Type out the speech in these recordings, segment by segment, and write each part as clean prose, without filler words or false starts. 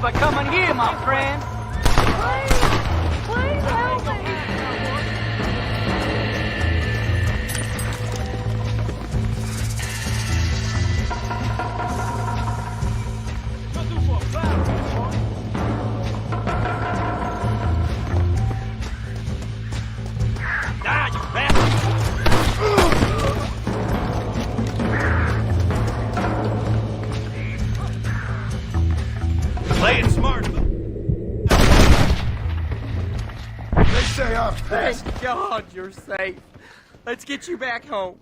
by coming here, my friend. Please help me. Die, you bastard! Play it smart. They say I'm fast. Thank God you're safe. Let's get you back home.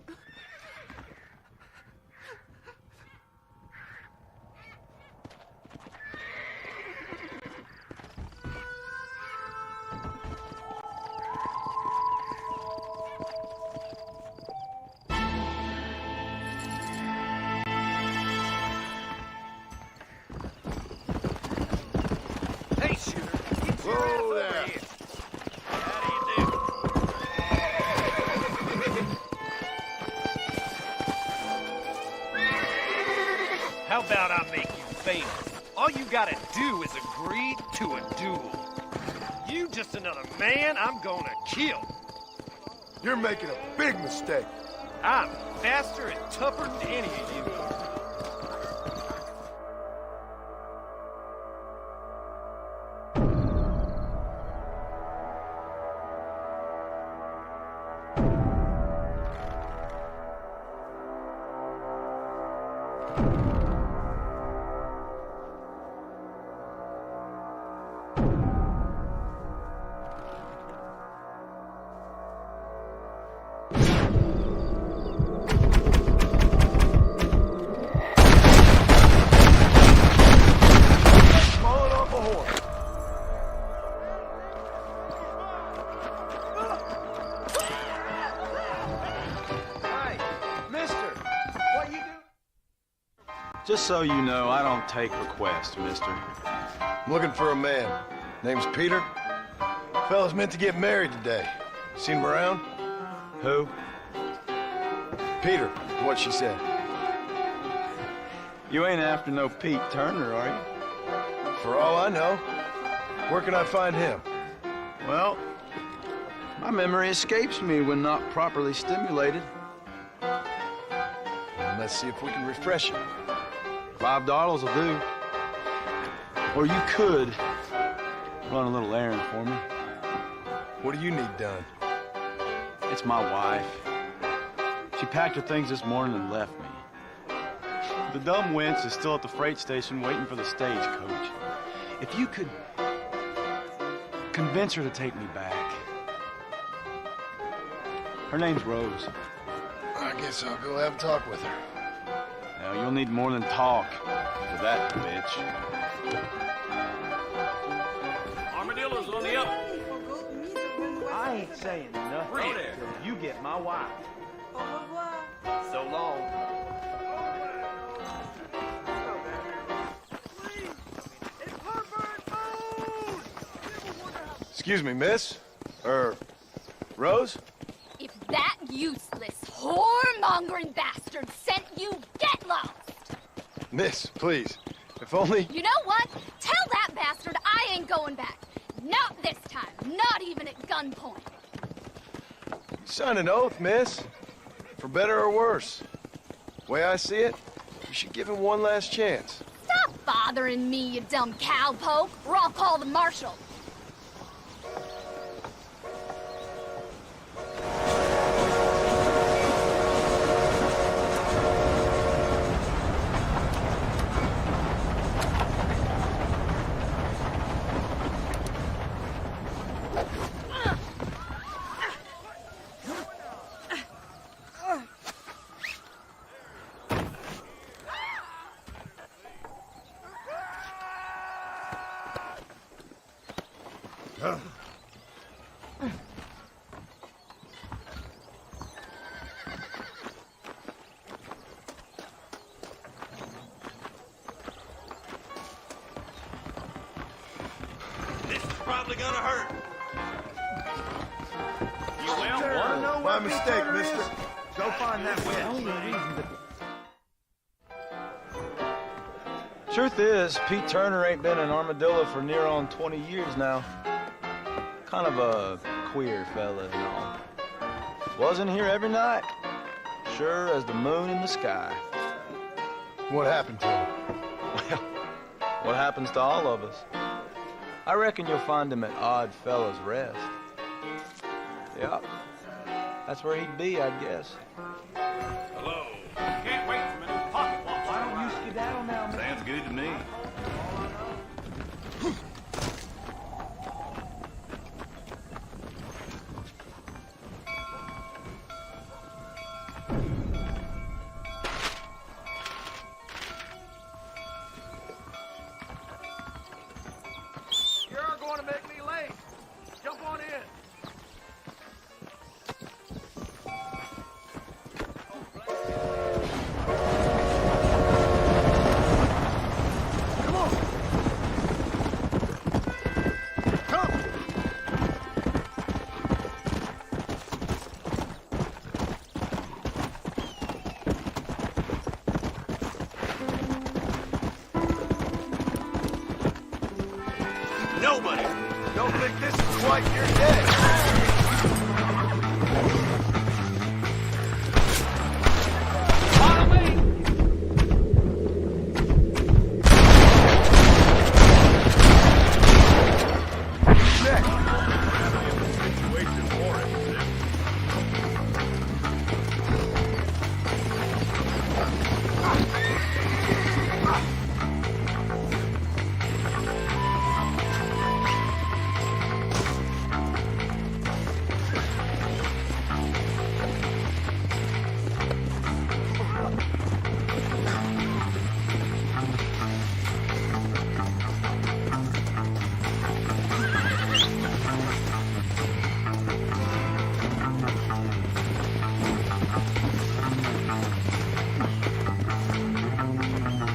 Hey, shooter. Get your ass over here. How do you do? How about I make you famous? All you gotta do is agree to a duel. You just another man I'm gonna kill. You're making a big mistake. I'm faster and tougher than any of you. Falling off a horse. Hey, mister, what you do? Just so you know, I don't take requests, mister. I'm looking for a man. Name's Peter. Fella's meant to get married today. Seen him around? Who? Peter, what she said. You ain't after no Pete Turner, are you? For all I know. Where can I find him? Well, my memory escapes me when not properly stimulated. And let's see if we can refresh it. $5 will do. Or you could run a little errand for me. What do you need done? It's my wife. She packed her things this morning and left me. The dumb wench is still at the freight station waiting for the stagecoach. If you could convince her to take me back. Her name's Rose. I guess I'll go have a talk with her. Now, you'll need more than talk for that bitch. Armadillo's on the up. I ain't saying nothing Read it. till you get my wife. So long. Excuse me, miss? Rose? If that useless, whoremongering bastard sent you, get lost! Miss, please. If only... You know what? Tell that bastard I ain't going back. Not this time. Not even at gunpoint. Sign an oath, miss. For better or worse. Way I see it, you should give him one last chance. Stop bothering me, you dumb cowpoke, or I'll call the marshal. This is probably gonna hurt. You will? Wanna know My what mistake, Pete Turner mister. is? Go find that witch. Truth is, Pete Turner ain't been an armadillo for near on 20 years now. Kind of a queer fella and all. Wasn't here every night. Sure as the moon in the sky. What happened to him? Well, what happens to all of us? I reckon you'll find him at Odd Fellows Rest. Yep. That's where he'd be, I guess. Hello. Can't wait for my new pocket watch. Why don't you skedaddle now, man? Sounds good to me. You're going to make me late. Jump on in. Nobody. Don't think this is quite your day. Follow me. Next. Situation for it, is it?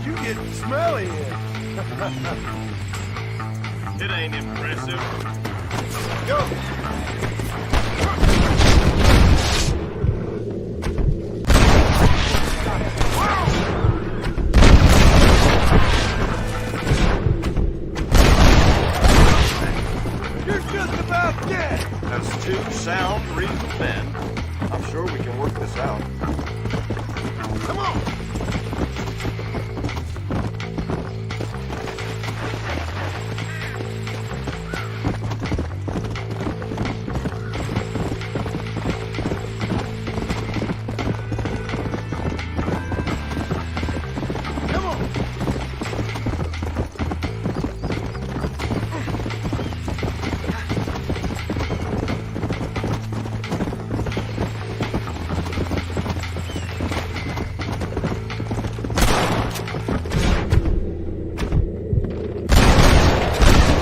You getting smelly here. It ain't impressive. Go. You're just about dead. That's two sound, reasonable men. I'm sure we can work this out. Come on. Come on.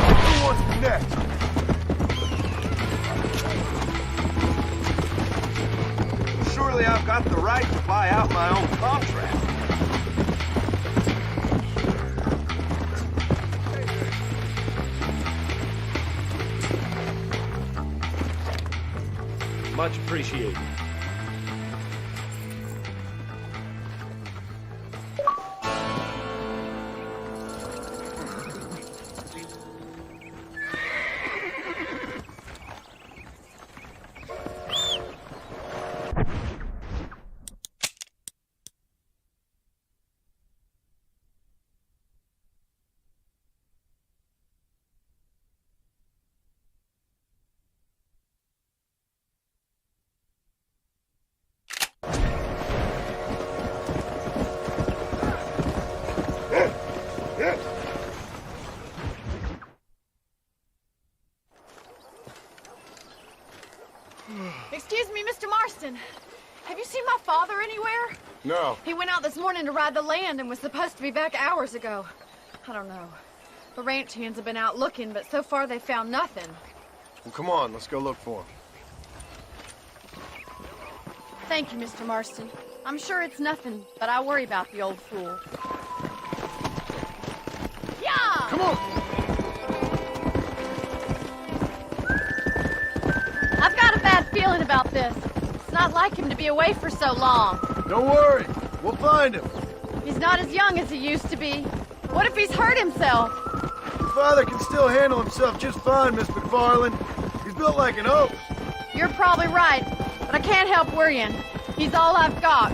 Who wants next? Surely I've got the right to buy out my own contract. Much appreciated. Excuse me, Mr. Marston. Have you seen my father anywhere? No. He went out this morning to ride the land and was supposed to be back hours ago. I don't know. The ranch hands have been out looking, but so far they found nothing. Well, come on. Let's go look for him. Thank you, Mr. Marston. I'm sure it's nothing, but I worry about the old fool. Yeah! Come on. I've got a bad feeling about this. It's not like him to be away for so long. Don't worry. We'll find him. He's not as young as he used to be, What if he's hurt himself? Your father can still handle himself just fine, Miss McFarland. He's built like an oak. You're probably right, but I can't help worrying. He's all I've got.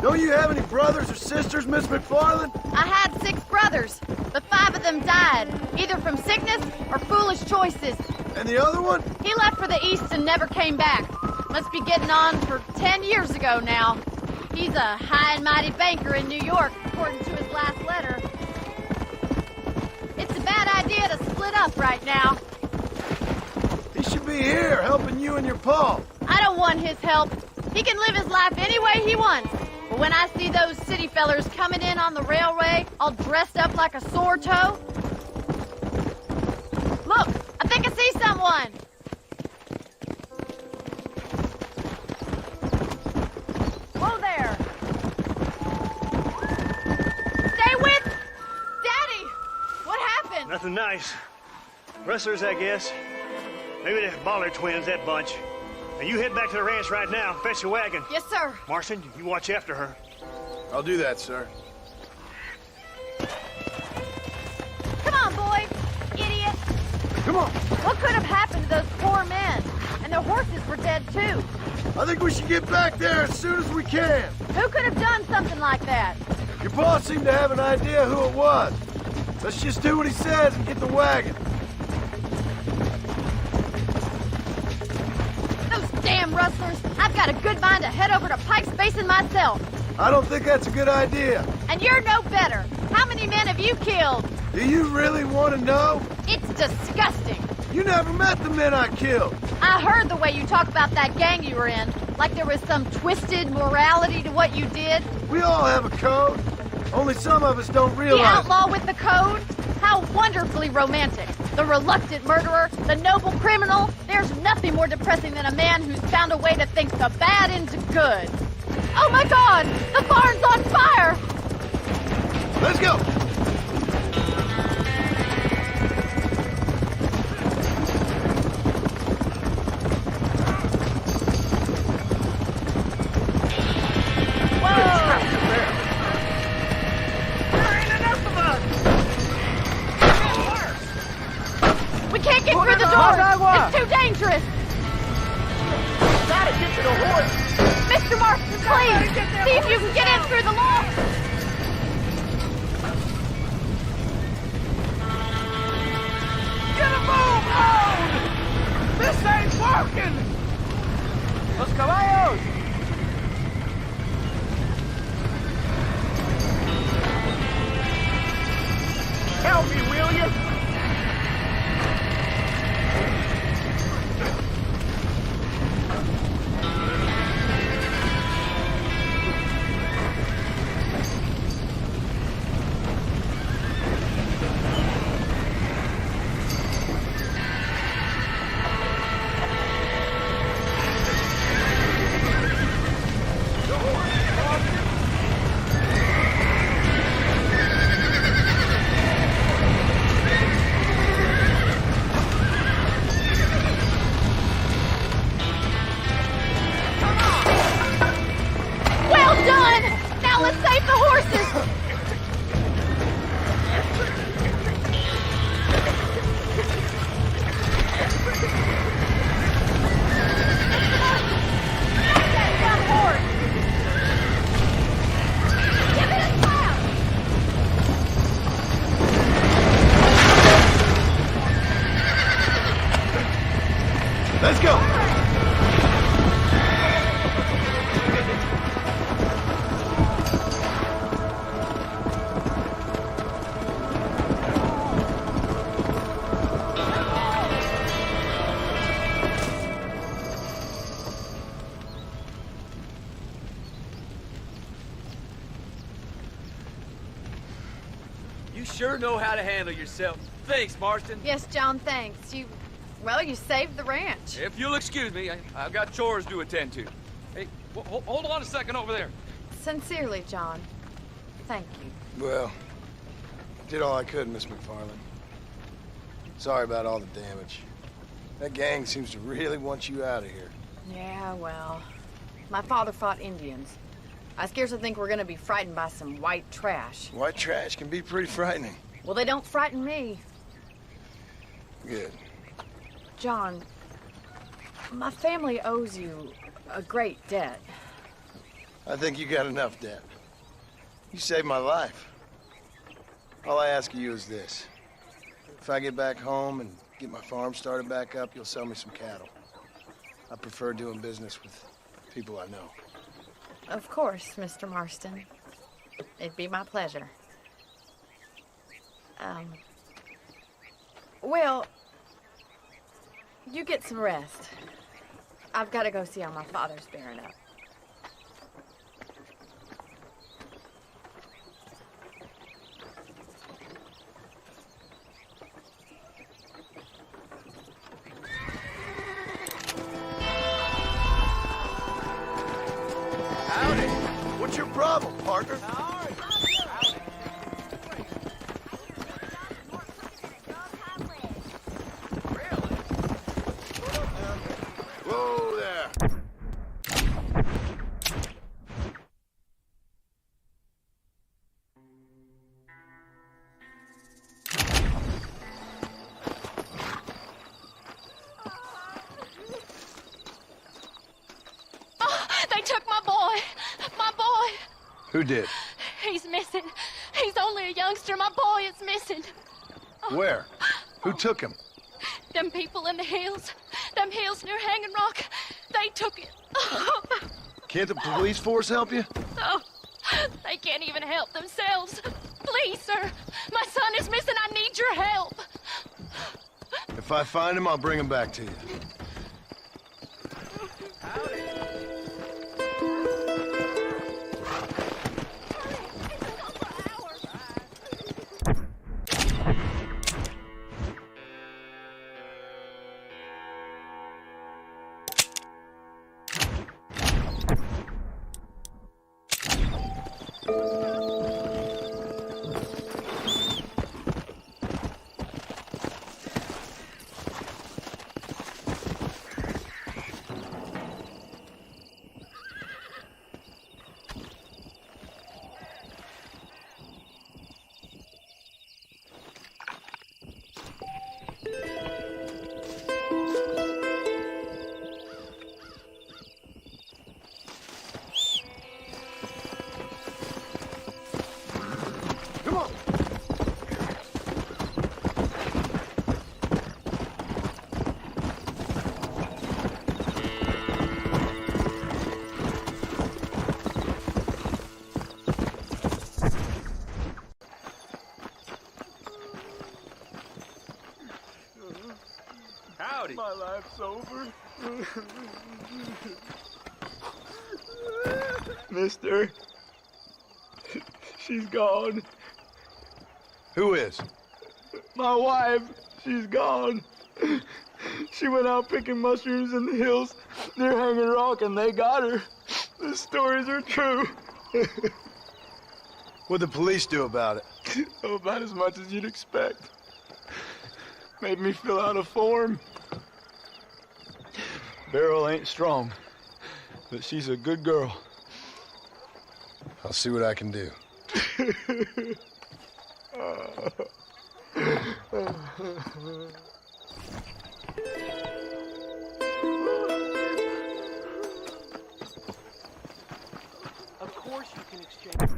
Don't you have any brothers or sisters, Miss McFarland? I had 6 brothers, but 5 of them died, either from sickness or foolish choices. And the other one? He left for the east and never came back. Must be getting on for 10 years ago now. He's a high and mighty banker in New York, according to his last letter. It's a bad idea to split up right now. He should be here, helping you and your pa. I don't want his help. He can live his life any way he wants. But when I see those city fellers coming in on the railway, all dressed up like a sore toe... Look, I think I see someone. Whoa there. Stay with... Daddy! What happened? Nothing nice. Rustlers, I guess. Maybe the Baller twins, that bunch. Now you head back to the ranch right now. Fetch the wagon. Yes, sir. Marston, you watch after her. I'll do that, sir. Come on, boy. Idiot. Come on. What could have happened to those poor men? And their horses were dead, too. I think we should get back there as soon as we can. Who could have done something like that? Your boss seemed to have an idea who it was. Let's just do what he says and get the wagon. Those damn rustlers. I've got a good mind to head over to Pike's Basin myself. I don't think that's a good idea. And you're no better. How many men have you killed? Do you really want to know? It's disgusting. You never met the men I killed. I heard the way you talk about that gang you were in, like there was some twisted morality to what you did. We all have a code. Only some of us don't The realize. outlaw with the code? How wonderfully romantic. The reluctant murderer, the noble criminal. There's nothing more depressing than a man who's found a way to think the bad into good. Oh my God! The barn's on fire! Let's go. We can't get through the door! It's too dangerous! Gotta get to the horse! Mr. Marston, please! See if you can get in through the loft! Get a move on! This ain't working! Los caballos! Help me, will you? Well done! Now let's save the horses! That dumb horse! Give it a slap! Let's go. You sure know how to handle yourself. Thanks, Marston. Yes, John, thanks. You saved the ranch. If you'll excuse me, I've got chores to attend to. Hey, hold on a second over there. Sincerely, John. Thank you. Well, did all I could, Miss McFarland. Sorry about all the damage. That gang seems to really want you out of here. Yeah, well, my father fought Indians. I scarcely think we're gonna be frightened by some white trash. White trash can be pretty frightening. Well, they don't frighten me. Good. John, my family owes you a great debt. I think you got enough debt. You saved my life. All I ask of you is this. If I get back home and get my farm started back up, you'll sell me some cattle. I prefer doing business with people I know. Of course, Mr. Marston. It'd be my pleasure. Well, you get some rest. I've got to go see how my father's bearing up. Howdy. What's your problem, partner? Whoa there. They took my boy. My boy. Who did? He's missing. He's only a youngster. My boy is missing. Where? Who took him? Them people in the hills. Them hills near Hanging Rock. They took it. Can't the police force help you? Oh, they can't even help themselves. Please, sir. My son is missing. I need your help. If I find him, I'll bring him back to you. Howdy. My life's over. Mister, she's gone. Who is? My wife, she's gone. She went out picking mushrooms in the hills near Hanging Rock and they got her. The stories are true. What'd the police do about it? Oh, about as much as you'd expect. Made me fill out a form. Beryl ain't strong, but she's a good girl. I'll see what I can do. Of course you can exchange.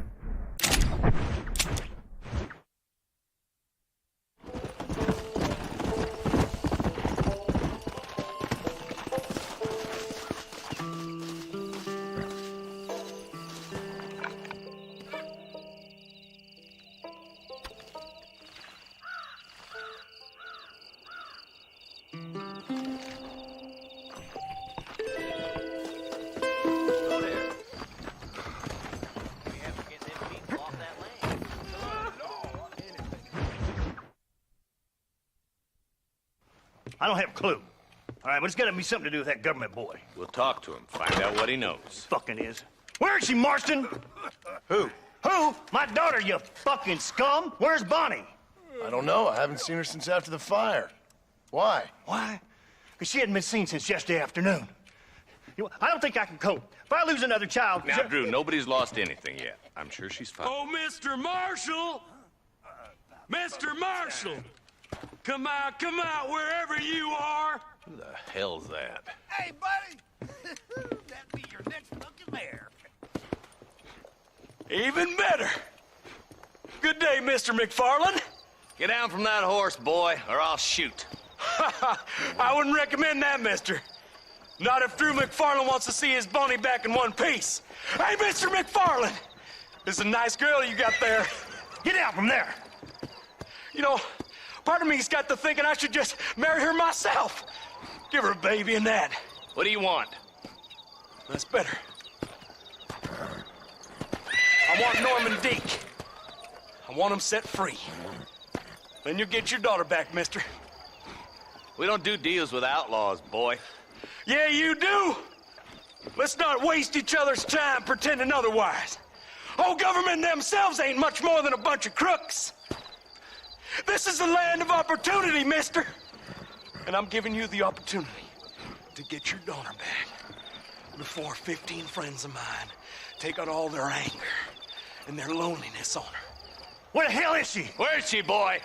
I don't have a clue. All right, but it's got to be something to do with that government boy. We'll talk to him, find out what he knows. Fucking is. Where is she, Marston? Who? Who? My daughter, you fucking scum. Where's Bonnie? I don't know. I haven't seen her since after the fire. Why? Why? Because she hadn't been seen since yesterday afternoon. You know, I don't think I can cope. If I lose another child... Now, Drew, nobody's lost anything yet. I'm sure she's fine. Oh, Mr. Marshall! Mr. Marshall! Come out, wherever you are! Who the hell's that? Hey, buddy! That'd be your next looking mare. Even better! Good day, Mr. McFarland. Get down from that horse, boy, or I'll shoot. I wouldn't recommend that, mister. Not if Drew McFarland wants to see his Boney back in one piece. Hey, Mr. McFarland! This is a nice girl you got there. Get out from there! You know, part of me's got to thinking I should just marry her myself. Give her a baby and that. What do you want? That's better. I want Norman Deke. I want him set free. Then you'll get your daughter back, mister. We don't do deals with outlaws, boy. Yeah, you do! Let's not waste each other's time pretending otherwise. Oh, government themselves ain't much more than a bunch of crooks. This is the land of opportunity, mister. And I'm giving you the opportunity to get your daughter back before 15 friends of mine take out all their anger and their loneliness on her. Where the hell is she? Where is she, boy?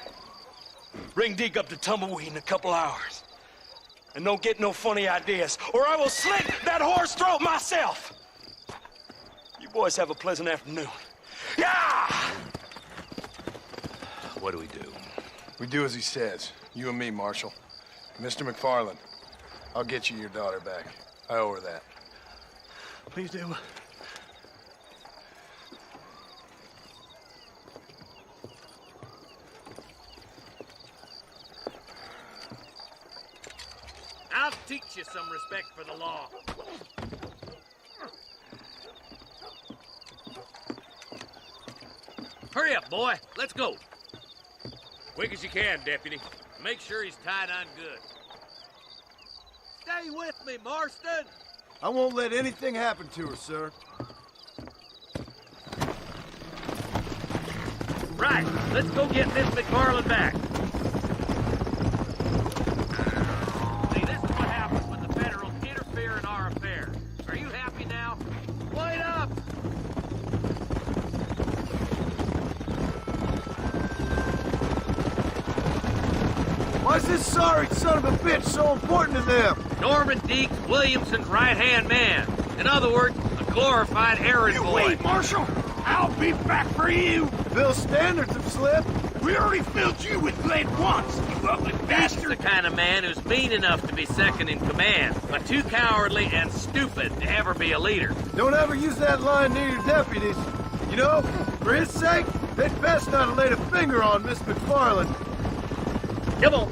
Bring Deke up to Tumbleweed in a couple hours. And don't get no funny ideas, or I will slit that horse throat myself. You boys have a pleasant afternoon. Yeah! What do we do? We do as he says. You and me, Marshal. Mr. McFarland, I'll get you your daughter back. I owe her that. Please do. I'll teach you some respect for the law. Hurry up, boy. Let's go. Quick as you can, Deputy. Make sure he's tied on good. Stay with me, Marston. I won't let anything happen to her, sir. Right. Let's go get Miss McFarland back. See, this is what happens when the federals interfere in our affairs. Are you happy now? Wait up! Why is this sorry son of a bitch so important to them? Norman Deke's Williamson's right-hand man. In other words, a glorified errand boy. Wait, Marshal! I'll be back for you! Bill's standards have slipped. We already filled you with lead once, you ugly Deke's bastard! the kind of man who's mean enough to be second in command, but too cowardly and stupid to ever be a leader. Don't ever use that line near your deputies. You know, for his sake, they'd best not have laid a finger on Miss McFarland. Come on.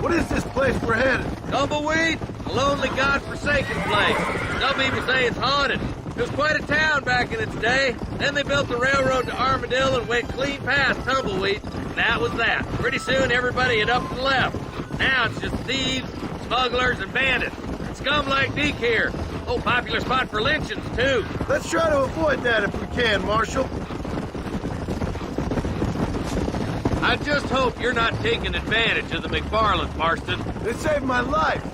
What is this place we're headed? Tumbleweed, a lonely, godforsaken place. Some people say it's haunted. It was quite a town back in its day. Then they built the railroad to Armadillo and went clean past Tumbleweed. And that was that. Pretty soon everybody had up and left. Now it's just thieves, smugglers, and bandits. And scum like Deke here. Oh, popular spot for lynchings, too. Let's try to avoid that if we can, Marshal. I just hope you're not taking advantage of the McFarlands, Marston. They saved my life.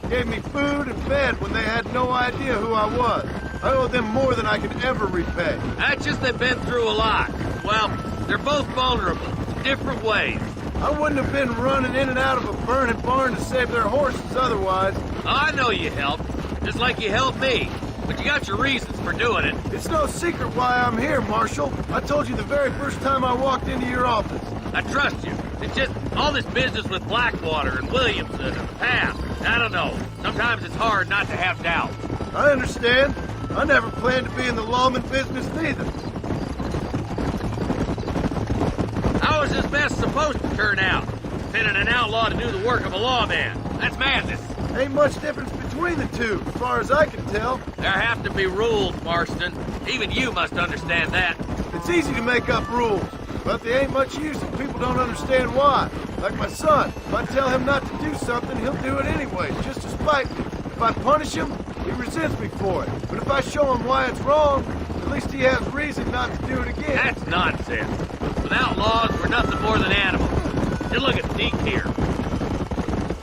Gave me food and bed when they had no idea who I was. I owe them more than I can ever repay. That's just they've been through a lot. Well, they're both vulnerable, different ways. I wouldn't have been running in and out of a burning barn to save their horses otherwise. I know you helped, just like you helped me. But you got your reasons for doing it. It's no secret why I'm here, Marshal. I told you the very first time I walked into your office. I trust you. It's just all this business with Blackwater and Williamson and the past. I don't know. Sometimes it's hard not to have doubt. I understand. I never planned to be in the lawman business neither. How is this mess supposed to turn out? Sending an outlaw to do the work of a lawman. That's madness. Ain't much difference between the two, as far as I can tell. There have to be rules, Marston. Even you must understand that. It's easy to make up rules, but they ain't much use if people don't understand why. Like my son, if I tell him not to do something, he'll do it anyway, just to spite me. If I punish him, he resents me for it. But if I show him why it's wrong, at least he has reason not to do it again. That's nonsense. With outlaws, we're nothing more than animals. Just look at Deke here.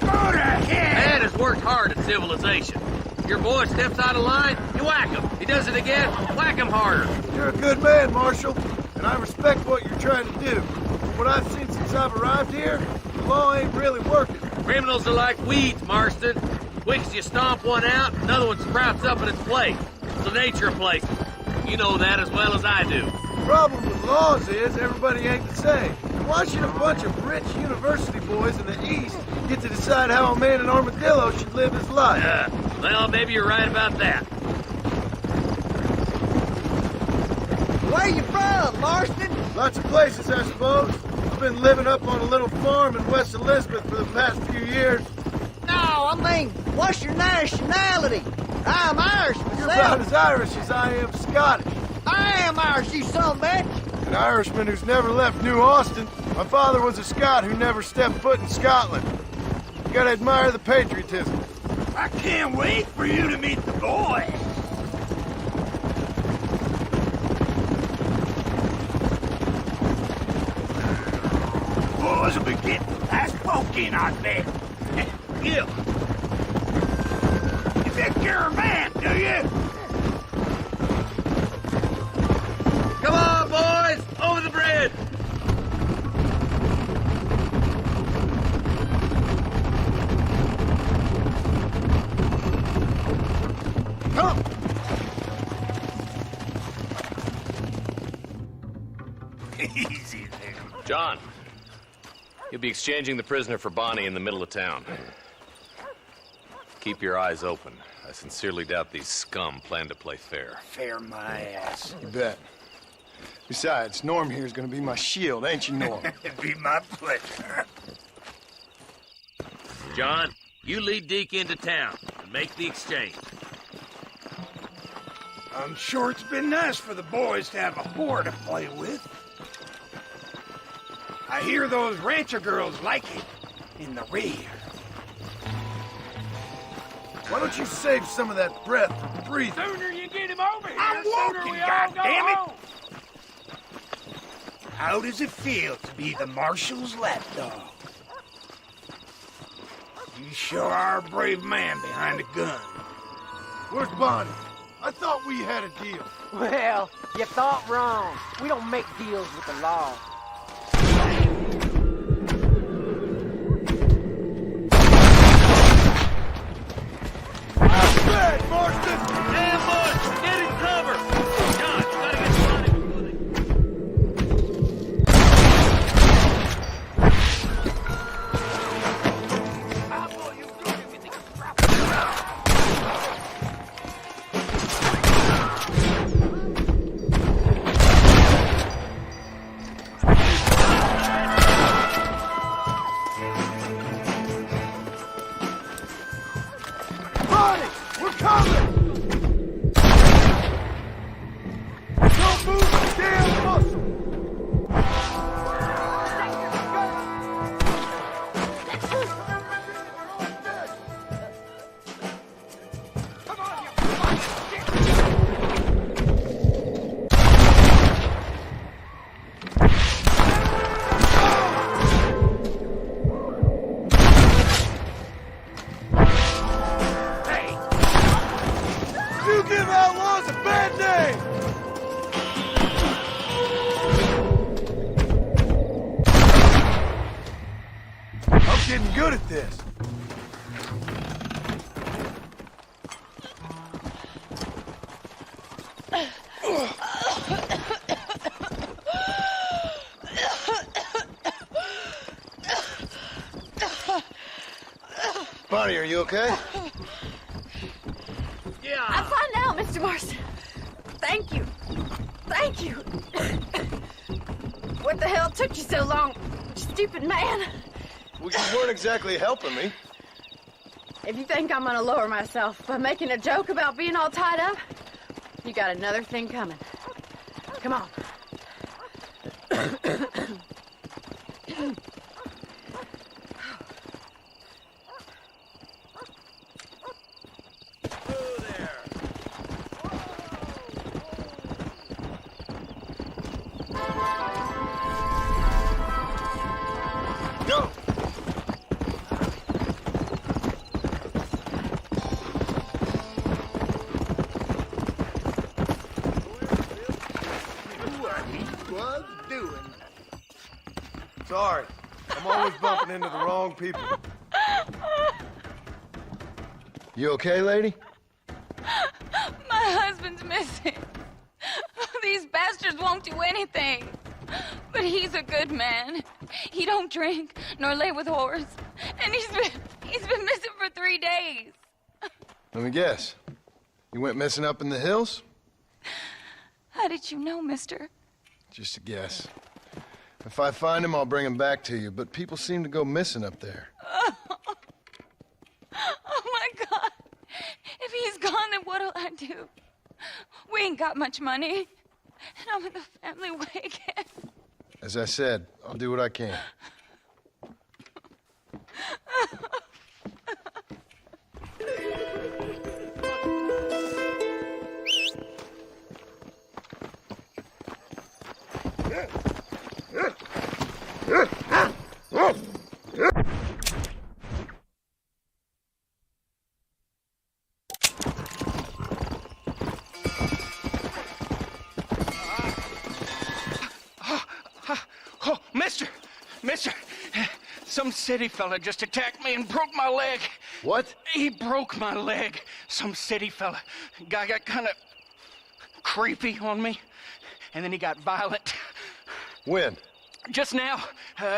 Go to hell! Man has worked hard at civilization. Your boy steps out of line, you whack him. He does it again, whack him harder. You're a good man, Marshal, and I respect what you're trying to do. From what I've seen since I've arrived here, the law ain't really working. Criminals are like weeds, Marston. Quick as you stomp one out, another one sprouts up in its place. It's the nature of places. You know that as well as I do. The problem with laws is everybody ain't the same. Why should a bunch of rich university boys in the East get to decide how a man in Armadillo should live his life? Well, maybe you're right about that. Where you from, Marston? Lots of places, I suppose. I've been living up on a little farm in West Elizabeth for the past few years. No, I mean, what's your nationality? I'm Irish myself. You're about as Irish as I am Scottish. I am Irish, you son of a bitch. An Irishman who's never left New Austin. My father was a Scot who never stepped foot in Scotland. You gotta admire the patriotism. I can't wait for you to meet the boy. Boys will be getting fast poking, I bet. You. You think you're a man, do you? Come on, boys! Over the bridge! Come! Easy there. John, you'll be exchanging the prisoner for Bonnie in the middle of town. Keep your eyes open. I sincerely doubt these scum plan to play fair. Fair my ass. You bet. Besides, Norm here's gonna be my shield, ain't you, Norm? It'd be my pleasure. John, you lead Deke into town and make the exchange. I'm sure it's been nice for the boys to have a whore to play with. I hear those rancher girls like it in the rear. Why don't you save some of that breath for breathing? Sooner you get him over here, I'm walking, goddammit! How does it feel to be the Marshal's lapdog? You sure are a brave man behind a gun. Where's Bonnie? I thought we had a deal. Well, you thought wrong. We don't make deals with the law. Red, Marston! Ambush! Get in cover! John, you gotta get Bonnie before they... Bonnie! We're coming! Don't move the damn muscle! You give outlaws a bad name! I'm getting good at this. Bonnie, are you okay? I'm fine now, Mr. Marston. Thank you. Thank you. What the hell took you so long, stupid man? Well, you weren't exactly helping me. If you think I'm gonna lower myself by making a joke about being all tied up, you got another thing coming. Come on. Go! Sorry. I'm always bumping into the wrong people. You okay, lady? My husband's missing. These bastards won't do anything. But he's a good man. He don't drink nor lay with whores. And he's been missing for 3 days. Let me guess. You went missing up in the hills? How did you know, mister? Just a guess. If I find him, I'll bring him back to you, but people seem to go missing up there. Oh my God. If he's gone, then what'll I do? We ain't got much money. And I'm in the family way again. As I said, I'll do what I can. Oh, mister, some city fella just attacked me and broke my leg. What? He broke my leg. Some city fella. Guy got kind of creepy on me, and then he got violent. When? Just now.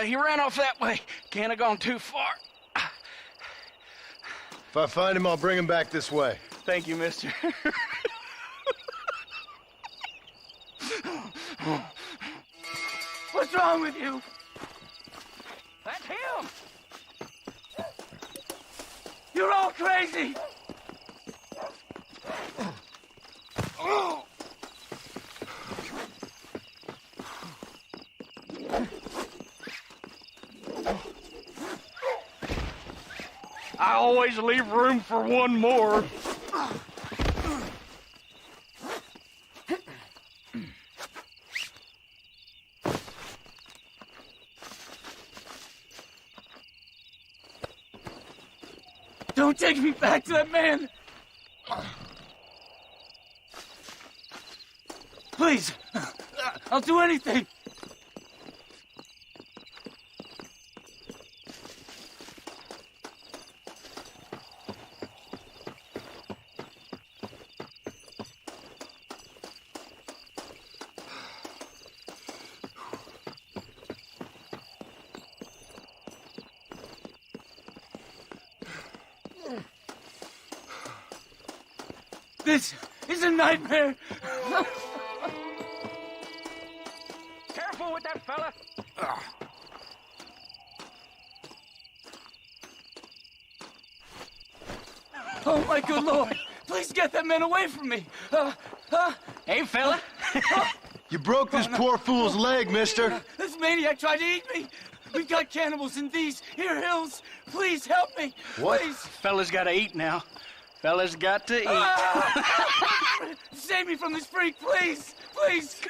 He ran off that way. Can't have gone too far. If I find him, I'll bring him back this way. Thank you, mister. What's wrong with you? That's him! You're all crazy! I always leave room for one more. Don't take me back to that man! Please! I'll do anything! This is a nightmare. Careful with that fella. Oh, my good Lord. Please get that man away from me. Hey, fella. You broke this poor fool's leg, mister. This maniac tried to eat me. We've got cannibals in these here hills. Please help me. What? Please. Fella's got to eat now. Fella's got to eat. Save me from this freak, please! Please!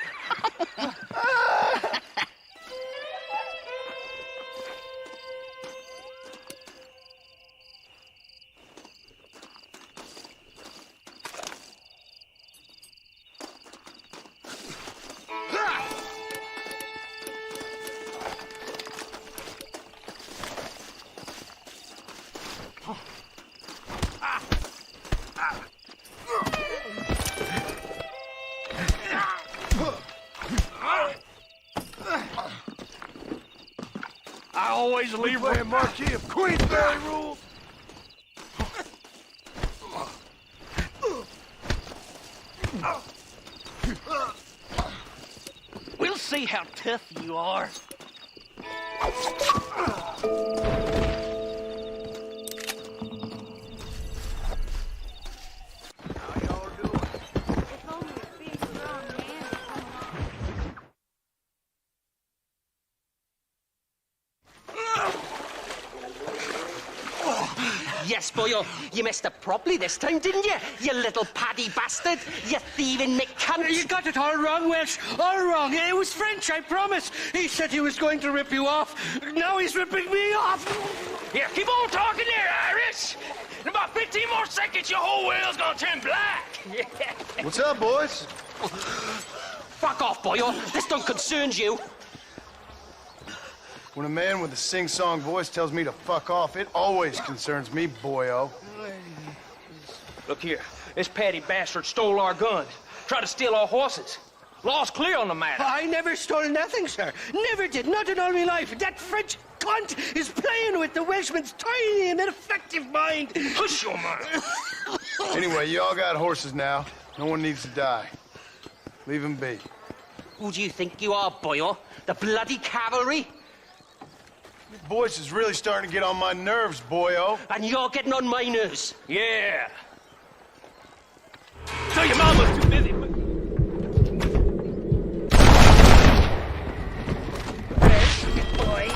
I always leave a Marquis of Queensberry rules. We'll see how tough you are. Yes, boyo, you messed up properly this time, didn't you? You little paddy bastard. You thieving McCunt. You got it all wrong, Welsh. All wrong. It was French, I promise. He said he was going to rip you off. Now he's ripping me off. Here, keep on talking there, Irish. In about 15 more seconds, your whole whale's gonna turn black. What's up, boys? Fuck off, boyo. This don't concern you. When a man with a sing-song voice tells me to fuck off, it always concerns me, boyo. Look here, this patty bastard stole our guns, tried to steal our horses. Law's clear on the matter. I never stole nothing, sir. Never did, not in all my life. That French cunt is playing with the Welshman's tiny and ineffective mind. Hush your mouth. Anyway, you all got horses now. No one needs to die. Leave them be. Who do you think you are, boyo? The bloody cavalry? Your voice is really starting to get on my nerves, boyo. And you're getting on my nerves. Yeah. So your mama's too busy. Boy.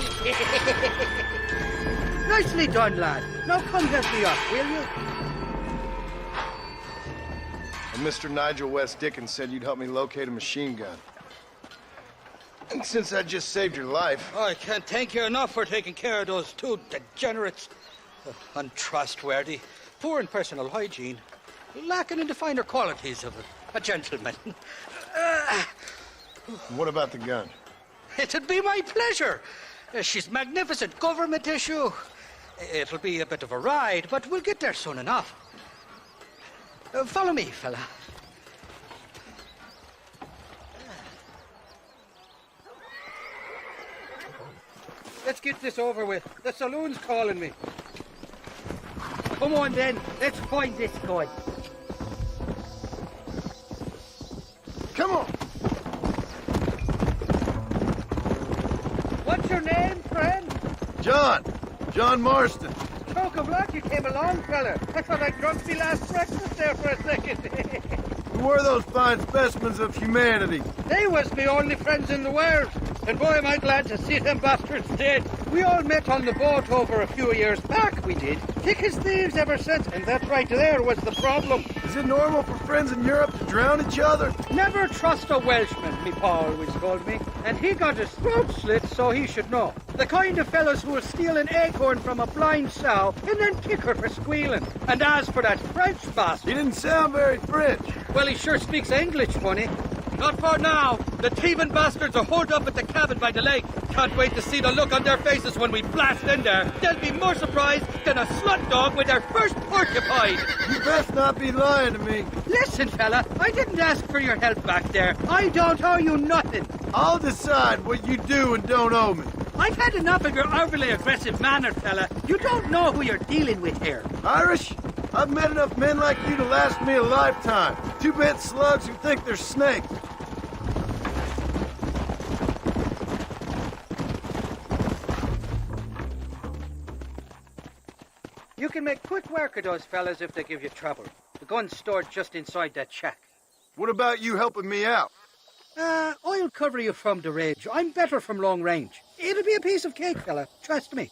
Nicely done, lad. Now come help me up, will you? Well, Mr. Nigel West Dickens said you'd help me locate a machine gun. And since I just saved your life... I can't thank you enough for taking care of those two degenerates. Untrustworthy, poor in personal hygiene, lacking in the finer qualities of a gentleman. What about the gun? It'd be my pleasure. She's magnificent, government issue. It'll be a bit of a ride, but we'll get there soon enough. Follow me, fella. Let's get this over with. The saloon's calling me. Come on, then. Let's find this guy. Come on. What's your name, friend? John Marston. Choke of luck you came along, fella. I thought I drunk me last breakfast there for a second. Who were those fine specimens of humanity? They was my only friends in the world. And boy, am I glad to see them bastards dead. We all met on the boat over a few years back, we did. Thick as thieves ever since, and that right there was the problem. Is it normal for friends in Europe to drown each other? Never trust a Welshman, me pa always told me. And he got his throat slit, so he should know. The kind of fellas who will steal an acorn from a blind sow and then kick her for squealing. And as for that French bastard... He didn't sound very French. Well, he sure speaks English, funny. Not for now. The thieving bastards are holed up at the cabin by the lake. Can't wait to see the look on their faces when we blast in there. They'll be more surprised than a slut dog with their first porcupine. You best not be lying to me. Listen, fella, I didn't ask for your help back there. I don't owe you nothing. I'll decide what you do and don't owe me. I've had enough of your overly aggressive manner, fella. You don't know who you're dealing with here. Irish? I've met enough men like you to last me a lifetime. Two-bit slugs who think they're snakes. You can make quick work of those fellas if they give you trouble. The gun's stored just inside that shack. What about you helping me out? I'll cover you from the ridge. I'm better from long range. It'll be a piece of cake, fella. Trust me.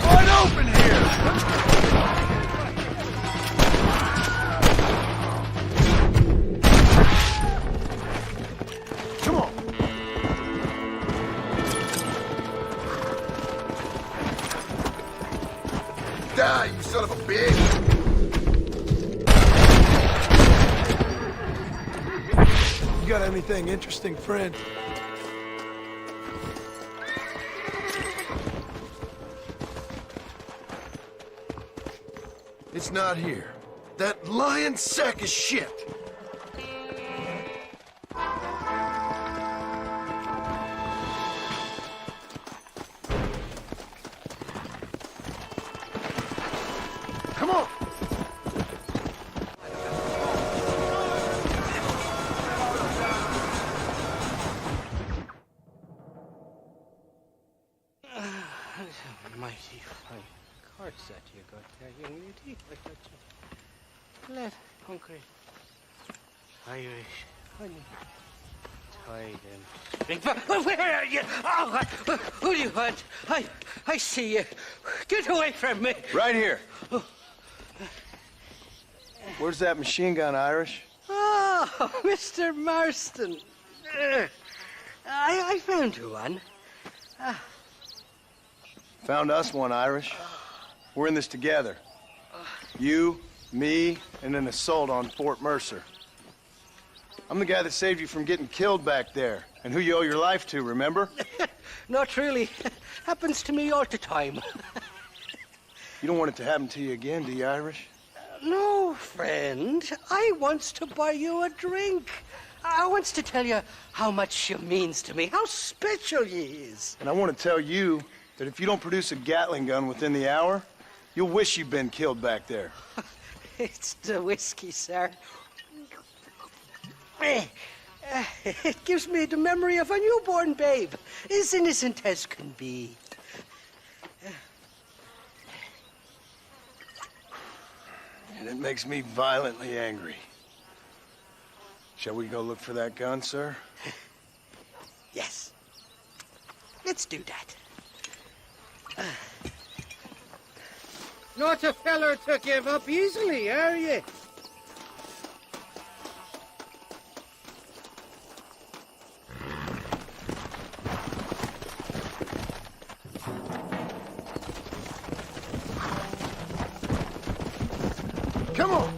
Wide open here! Come on. Die, you son of a bitch! You got anything interesting, friend? It's not here. That lying sack of shit! Come on! Mighty fine cards that you got there, young lady. I got you. Left, hungry, Irish, honey, tied and... Where are you? Oh, who do you want? I see you. Get away from me. Right here. Where's that machine gun, Irish? Oh, Mr. Marston. I found you one. Found us one, Irish. We're in this together. You, me, and an assault on Fort Mercer. I'm the guy that saved you from getting killed back there, and who you owe your life to, remember? Not really. Happens to me all the time. You don't want it to happen to you again, do you, Irish? No, friend. I wants to buy you a drink. I wants to tell you how much she means to me, how special she is. And I want to tell you that if you don't produce a Gatling gun within the hour, you'll wish you'd been killed back there. It's the whiskey, sir. It gives me the memory of a newborn babe, as innocent as can be. And it makes me violently angry. Shall we go look for that gun, sir? Yes. Let's do that. Not a feller to give up easily, are you? Come on!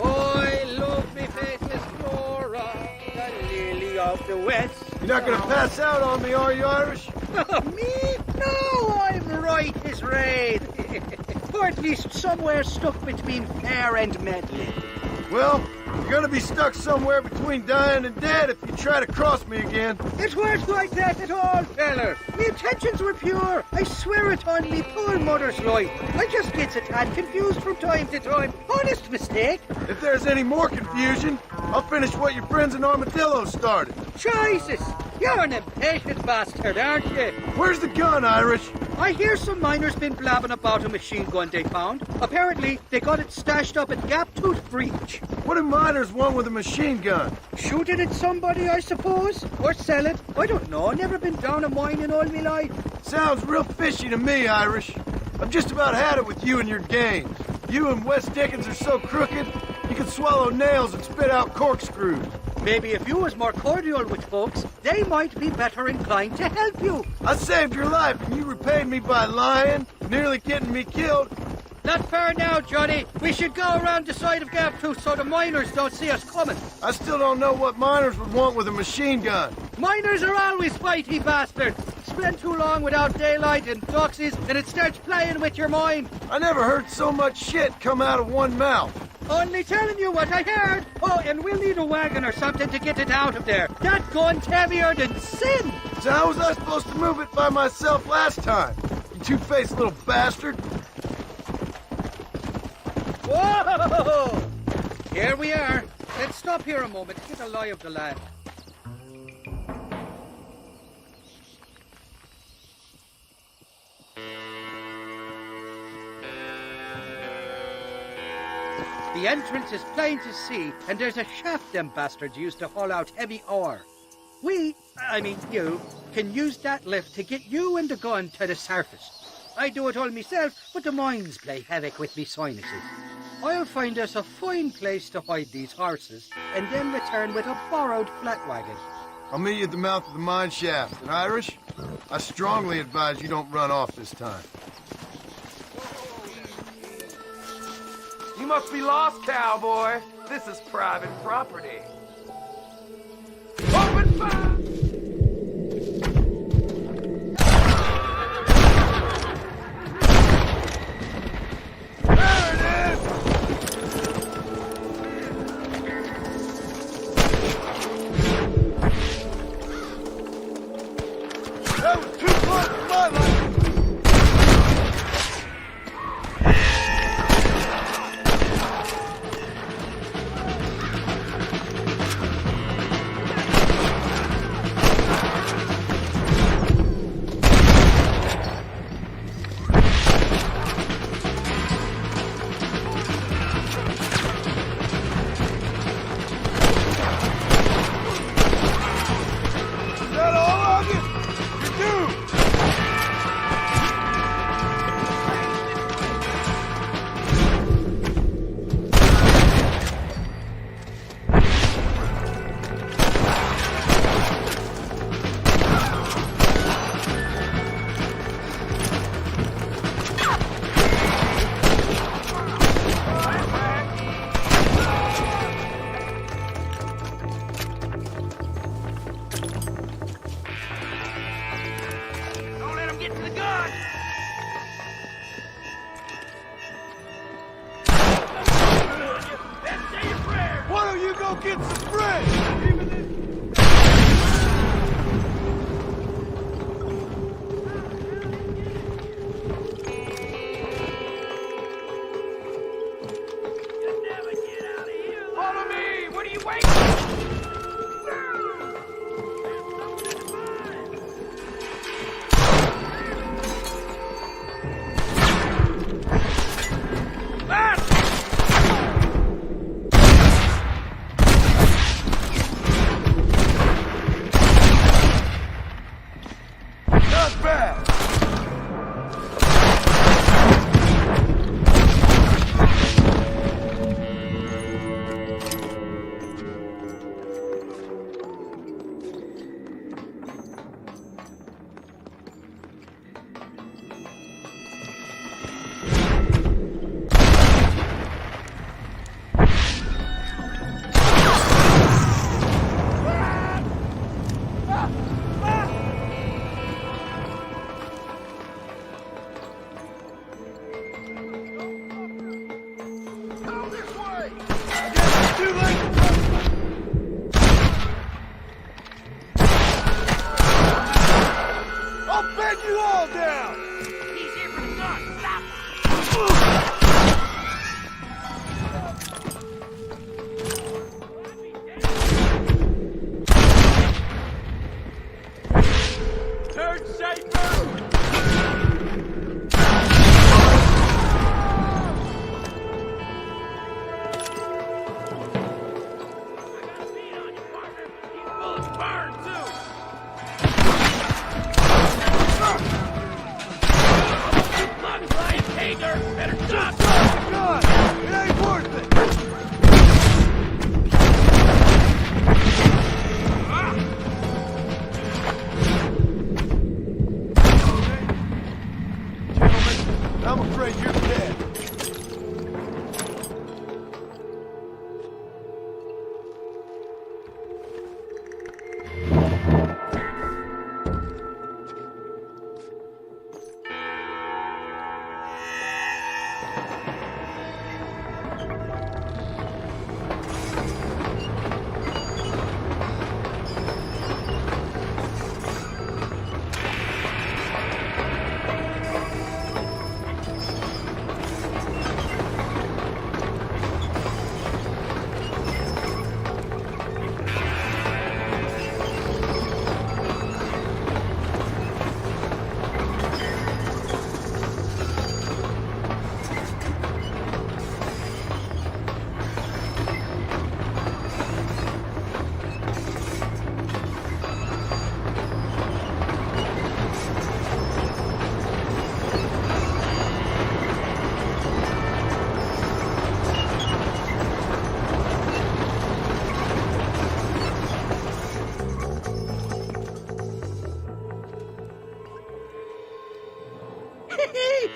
I love me faithless Flora, the lily of the West. You're not gonna pass out on me, are you, Irish? Me? No, I'm right as rain. Or at least somewhere stuck between fair and meddling. Well, you're gonna be stuck somewhere between dying and dead if you try to cross me again. It weren't like that at all, feller. My intentions were pure. I swear it on me poor mother's life. I just gets a tad confused from time to time. Honest mistake. If there's any more confusion, I'll finish what your friends in Armadillo started. Jesus! You're an impatient bastard, aren't you? Where's the gun, Irish? I hear some miners been blabbing about a machine gun they found. Apparently, they got it stashed up at Gap Tooth Breach. What do miners want with a machine gun? Shoot it at somebody, I suppose? Or sell it? I don't know. Never been down a mine in all my life. Sounds real fishy to me, Irish. I've just about had it with you and your games. You and Wes Dickens are so crooked, you can swallow nails and spit out corkscrews. Maybe if you was more cordial with folks, they might be better inclined to help you. I saved your life, and you repaid me by lying, nearly getting me killed. Not fair now, Johnny. We should go around the side of Gap Tooth so the miners don't see us coming. I still don't know what miners would want with a machine gun. Miners are always fighty bastards. Spend too long without daylight and doxies, and it starts playing with your mind. I never heard so much shit come out of one mouth. Only telling you what I heard. Oh, and we'll need a wagon or something to get it out of there. That gun's heavier than sin. So how was I supposed to move it by myself last time? You two-faced little bastard. Whoa! Here we are. Let's stop here a moment to get a lie of the land. The entrance is plain to see, and there's a shaft them bastards used to haul out heavy ore. You, can use that lift to get you and the gun to the surface. I do it all myself, but the mines play havoc with me sinuses. I'll find us a fine place to hide these horses, and then return with a borrowed flat wagon. I'll meet you at the mouth of the mine shaft. And Irish, I strongly advise you don't run off this time. You must be lost, cowboy. This is private property. Open fire! That was too close for my life! go get some friends! Follow me! What are you waiting? Not bad! I'll bend you all down! He's here for the gun! Stop! Turn shaper! Burn, too! Blood flying hater! Better stop! God! It ain't worth it! Gentlemen, I'm afraid you're dead.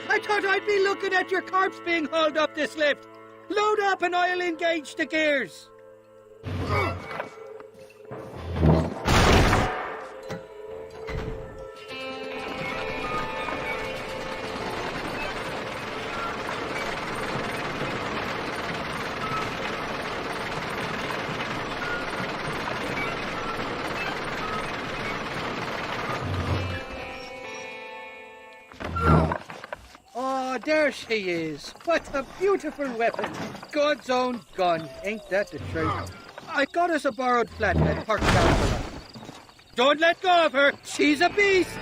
I thought I'd be looking at your corpse being hauled up this lift. Load up and I'll engage the gears. Oh, there she is. What a beautiful weapon. God's own gun. Ain't that the truth? I got us a borrowed flatbed parked down below. Don't let go of her. She's a beast.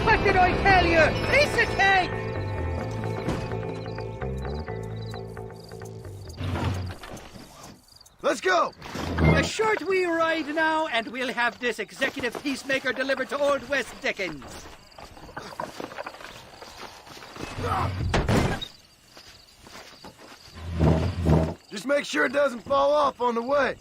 What did I tell you? Piece of cake! Let's go! A short wee ride now, and we'll have this executive peacemaker delivered to Old West Dickens. Just make sure it doesn't fall off on the way.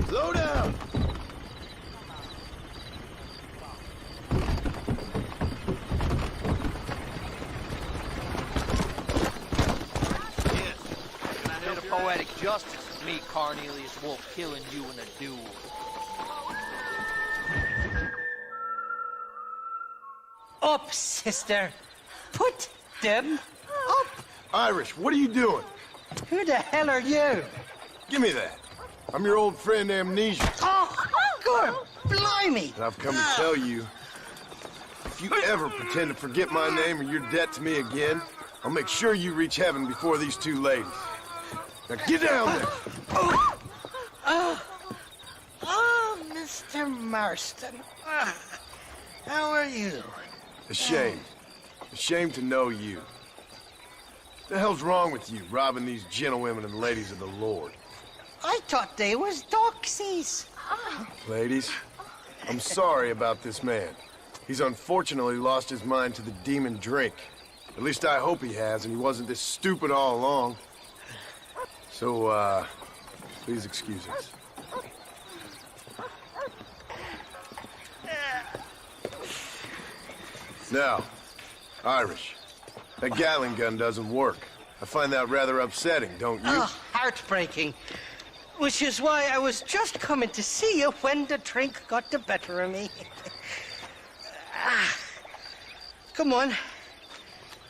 Slow down! The poetic justice of me, Cornelius Wolf, killing you in a duel. Up, sister. Put them up. Irish, what are you doing? Who the hell are you? Give me that. I'm your old friend Amnesia. Oh, good blimey. And I've come to tell you, if you ever pretend to forget my name or your debt to me again, I'll make sure you reach heaven before these two ladies. Now get down there. Oh, Mr. Marston. How are you? Ashamed. Ashamed to know you. What the hell's wrong with you, robbing these gentlewomen and ladies of the Lord? I thought they was doxies. Ladies, I'm sorry about this man. He's unfortunately lost his mind to the demon drink. At least I hope he has, and he wasn't this stupid all along. So, please excuse us. Now, Irish, that Gatling gun doesn't work. I find that rather upsetting, don't you? Oh, heartbreaking. Which is why I was just coming to see you when the drink got the better of me. Come on.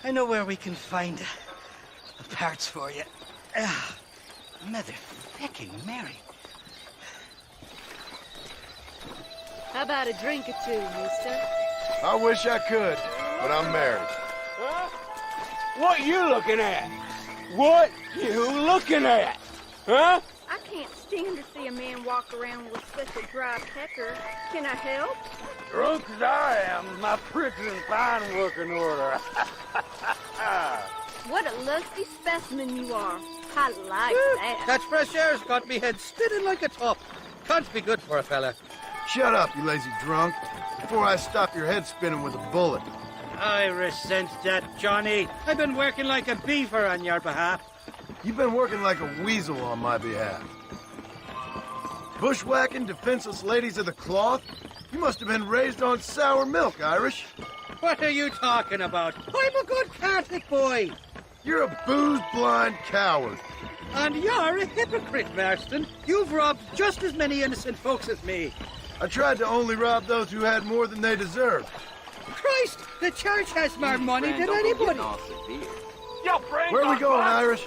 I know where we can find the parts for you. Mother-fecking Mary. How about a drink or two, mister? I wish I could, but I'm married. Huh? What you looking at? What you looking at? Huh? I can't stand to see a man walk around with such a dry pecker. Can I help? Drunk as I am, my prison fine working order. What a lusty specimen you are. I like that. That fresh air's got me head spinning like a top. Can't be good for a fella. Shut up, you lazy drunk, before I stop your head spinning with a bullet. I resent that, Johnny. I've been working like a beaver on your behalf. You've been working like a weasel on my behalf. Bushwhacking defenseless ladies of the cloth? You must have been raised on sour milk, Irish. What are you talking about? I'm a good Catholic boy. You're a booze-blind coward. And you're a hypocrite, Marston. You've robbed just as many innocent folks as me. I tried to only rob those who had more than they deserved. Christ, the church has more money than anybody. Where are we going, Irish?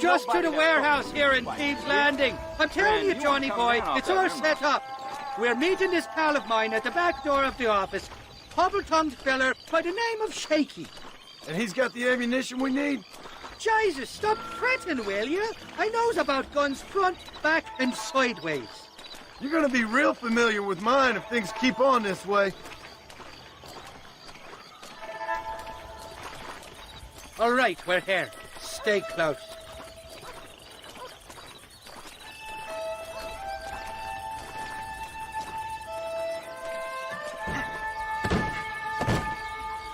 Just to the warehouse here in Thieves Landing. I'm telling you, Johnny boy, it's all set up. We're meeting this pal of mine at the back door of the office. Hobble-tongued feller by the name of Shaky. And he's got the ammunition we need? Jesus, stop fretting, will you? I knows about guns front, back, and sideways. You're gonna be real familiar with mine if things keep on this way. All right, we're here. Stay close.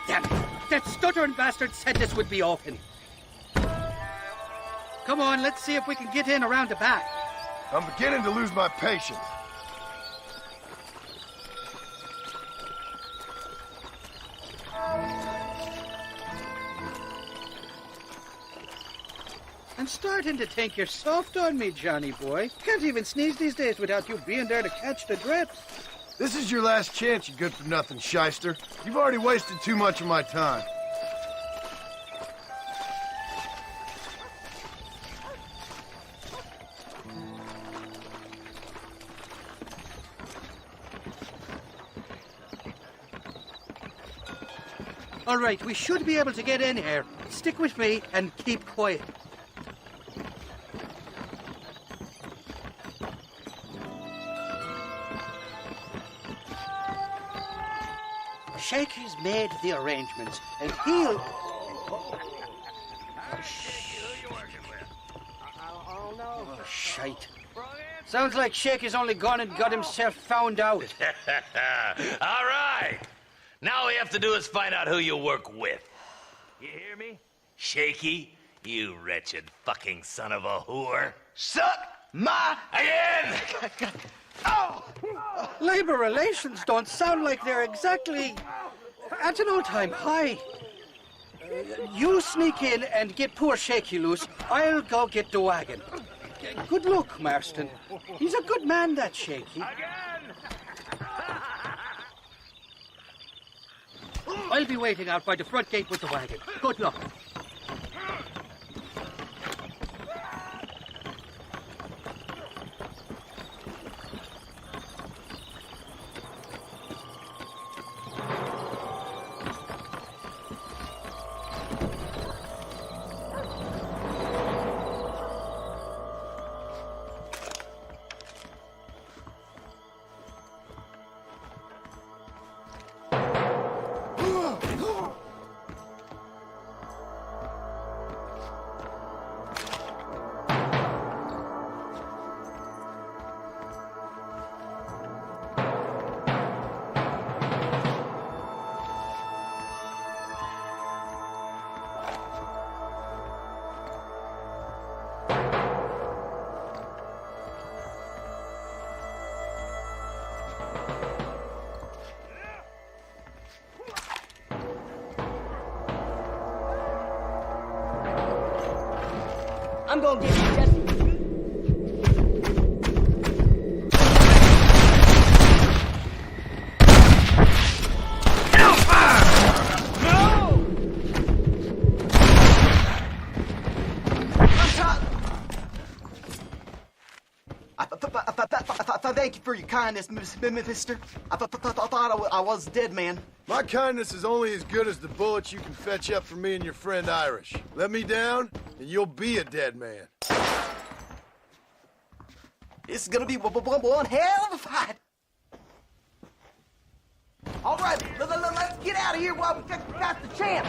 Damn it! That stuttering bastard said this would be open. Come on, let's see if we can get in around the back. I'm beginning to lose my patience. I'm starting to think you're soft on me, Johnny boy. Can't even sneeze these days without you being there to catch the drips. This is your last chance, you good-for-nothing shyster. You've already wasted too much of my time. All right, we should be able to get in here. Stick with me and keep quiet. Shaky's made the arrangements, and he'll... Oh, shite. Sounds like Shaky's only gone and got himself found out. All right. Now all we have to do is find out who you work with. You hear me? Shaky, you wretched fucking son of a whore. Suck my... Again! Oh! Labor relations don't sound like they're exactly at an all-time high. You sneak in and get poor Shaky loose. I'll go get the wagon. Good luck, Marston. He's a good man, that Shaky. I'll be waiting out by the front gate with the wagon. Good luck. I'm gonna get you, Jesse. Thank you for your kindness, mister. I thought I was a dead man. My kindness is only as good as the bullets you can fetch up for me and your friend Irish. Let me down, and you'll be a dead man. This is gonna be one hell of a fight. All right, let's get out of here while we got the chance.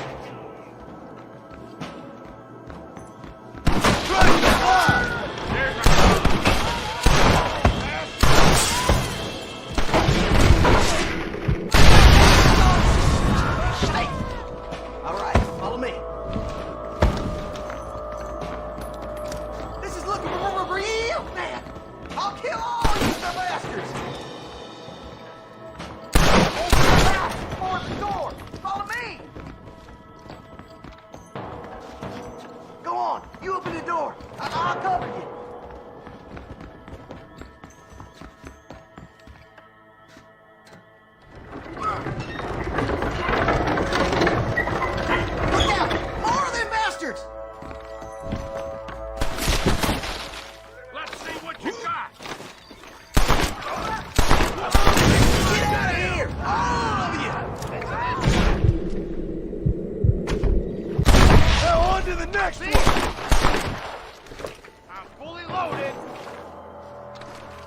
All right, follow me. This is looking real bad. I'll kill all you bastards. Open the house before the door. Follow me. Go on, you open the door. I'll cover you. Look out! More of them bastards! Let's see what you got. Get out of here! All of you! Now on to the next one! I'm fully loaded.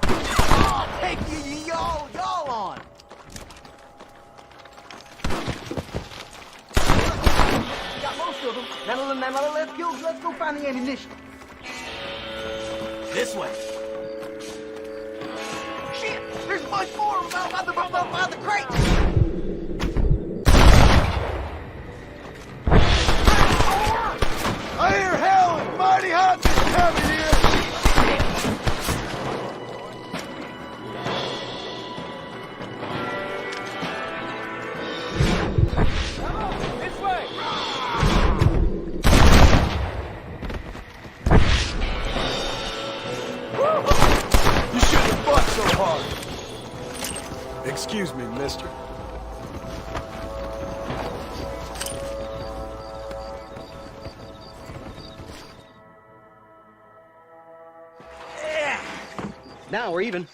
I'll take y'all on! Got most of them. Now let's go find the ammunition. This way. Shit! There's much more of them out by the crates! I hear hell and mighty hot this time of year! This way. You shouldn't have fought so hard. Excuse me, mister. Now we're even.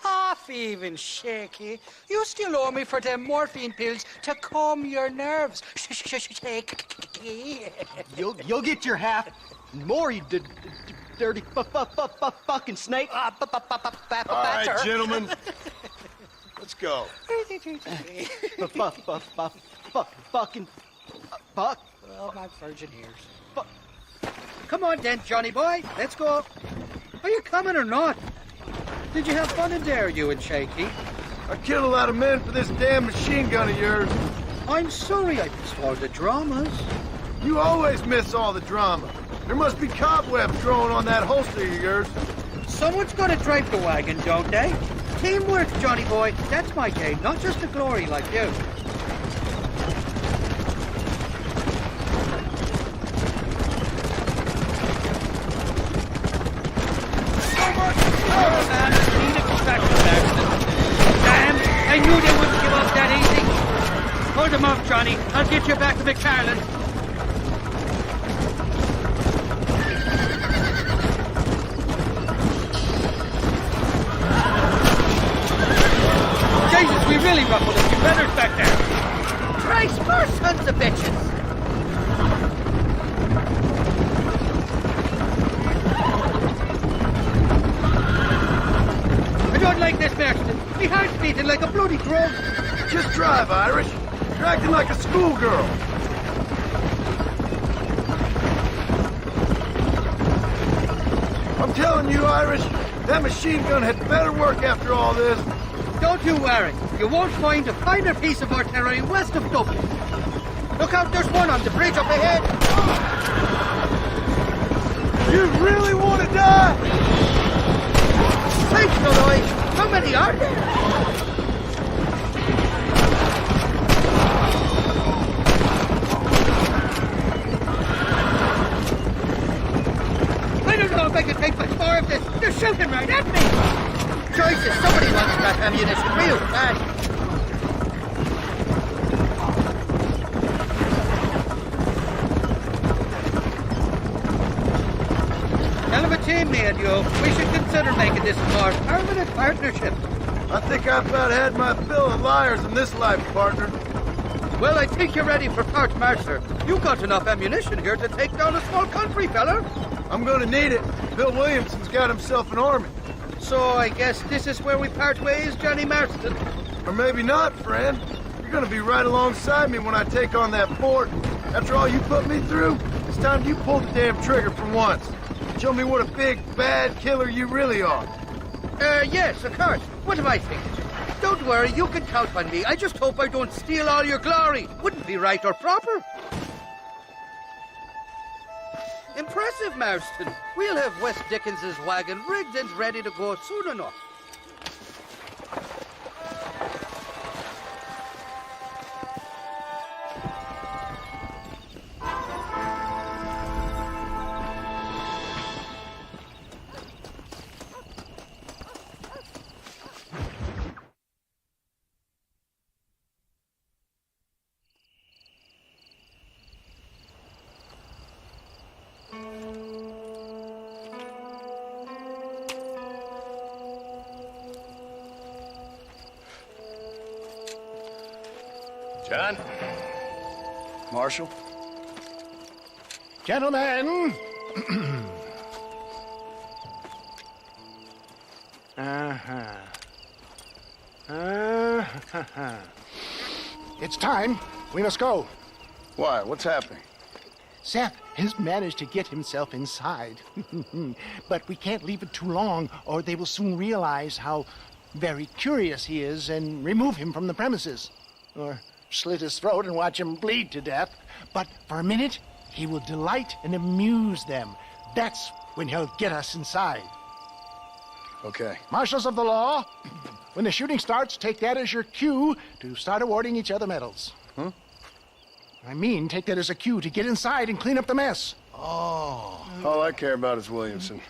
Half even, Shaky. You still owe me for them morphine pills to calm your nerves. Shaky. You'll get your half. More, you dirty fucking snake. All right, gentlemen. Let's go. Fucking buck. Well, my virgin ears. Come on then, Johnny boy. Let's go. Are you coming or not? Did you have fun in there, you and Shaky? I killed a lot of men for this damn machine gun of yours. I'm sorry I missed all the dramas. You always miss all the drama. There must be cobwebs growing on that holster of yours. Someone's got to drive the wagon, don't they? Teamwork, Johnny boy. That's my game, not just the glory like you. Damn, I knew they wouldn't give up that easy. Hold them off, Johnny. I'll get you back to McFarland. Jesus, we really ruffled a few feathers back there. Christ, more sons of bitches. I don't like this, Marston. My heart's beating like a bloody drum. Just drive, Irish. You're acting like a schoolgirl. I'm telling you, Irish, that machine gun had better work after all this. Don't you worry. You won't find a finer piece of artillery west of Dublin. Look out, there's one on the bridge up ahead. You really want to die? Thanks, Malloy. How many are there? I don't know if I can take much more of this. They're shooting right at me. Choices, somebody wants that ammunition real fast. Hell of a team, me and you. We should consider making this a more permanent partnership. I think I've about had my fill of liars in this life, partner. Well, I think you're ready for part master. You got enough ammunition here to take down a small country, fella. I'm gonna need it. Bill Williamson's got himself an army. So I guess this is where we part ways, Johnny Marston. Or maybe not, friend. You're gonna be right alongside me when I take on that fort. After all you put me through, it's time you pull the damn trigger for once. Show me what a big, bad killer you really are. Yes, of course. What am I thinking? Don't worry, you can count on me. I just hope I don't steal all your glory. Wouldn't be right or proper. Impressive, Marston. We'll have West Dickens's wagon rigged and ready to go soon enough. John? Marshal? Gentlemen! It's time. We must go. Why? What's happening? Seth has managed to get himself inside. But we can't leave it too long, or they will soon realize how very curious he is and remove him from the premises. Or slit his throat and watch him bleed to death. But for a minute, he will delight and amuse them. That's when he'll get us inside. Okay. Marshals of the law, when the shooting starts, take that as your cue to start awarding each other medals. Huh? I mean, take that as a cue to get inside and clean up the mess. Oh. All I care about is Williamson.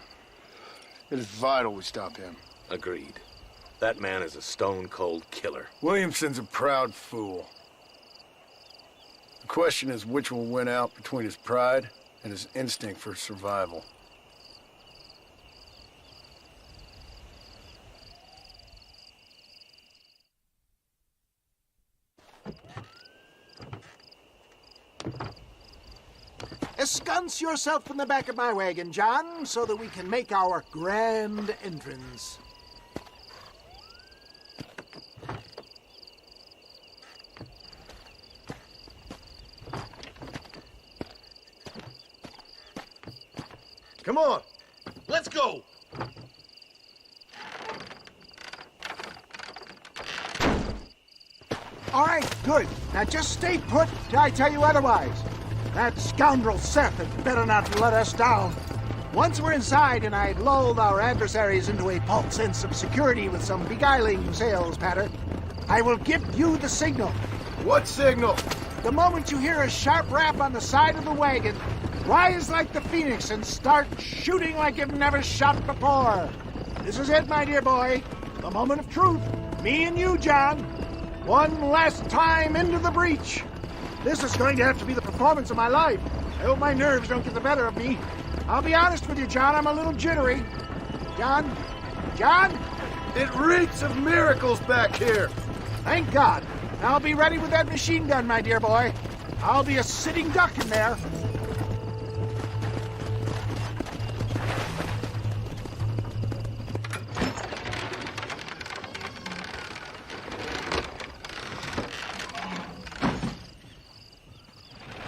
It is vital we stop him. Agreed. That man is a stone-cold killer. Williamson's a proud fool. The question is which will win out between his pride and his instinct for survival. Ensconce yourself in the back of my wagon, John, so that we can make our grand entrance. Come on. Let's go. All right, good. Now just stay put till I tell you otherwise. That scoundrel Seth had better not let us down. Once we're inside and I've lulled our adversaries into a false sense of security with some beguiling sales patter, I will give you the signal. What signal? The moment you hear a sharp rap on the side of the wagon, rise like the phoenix and start shooting like you've never shot before. This is it, my dear boy. The moment of truth. Me and you, John. One last time into the breach. This is going to have to be the performance of my life. I hope my nerves don't get the better of me. I'll be honest with you, John, I'm a little jittery. John? It reeks of miracles back here. Thank God. I'll be ready with that machine gun, my dear boy. I'll be a sitting duck in there.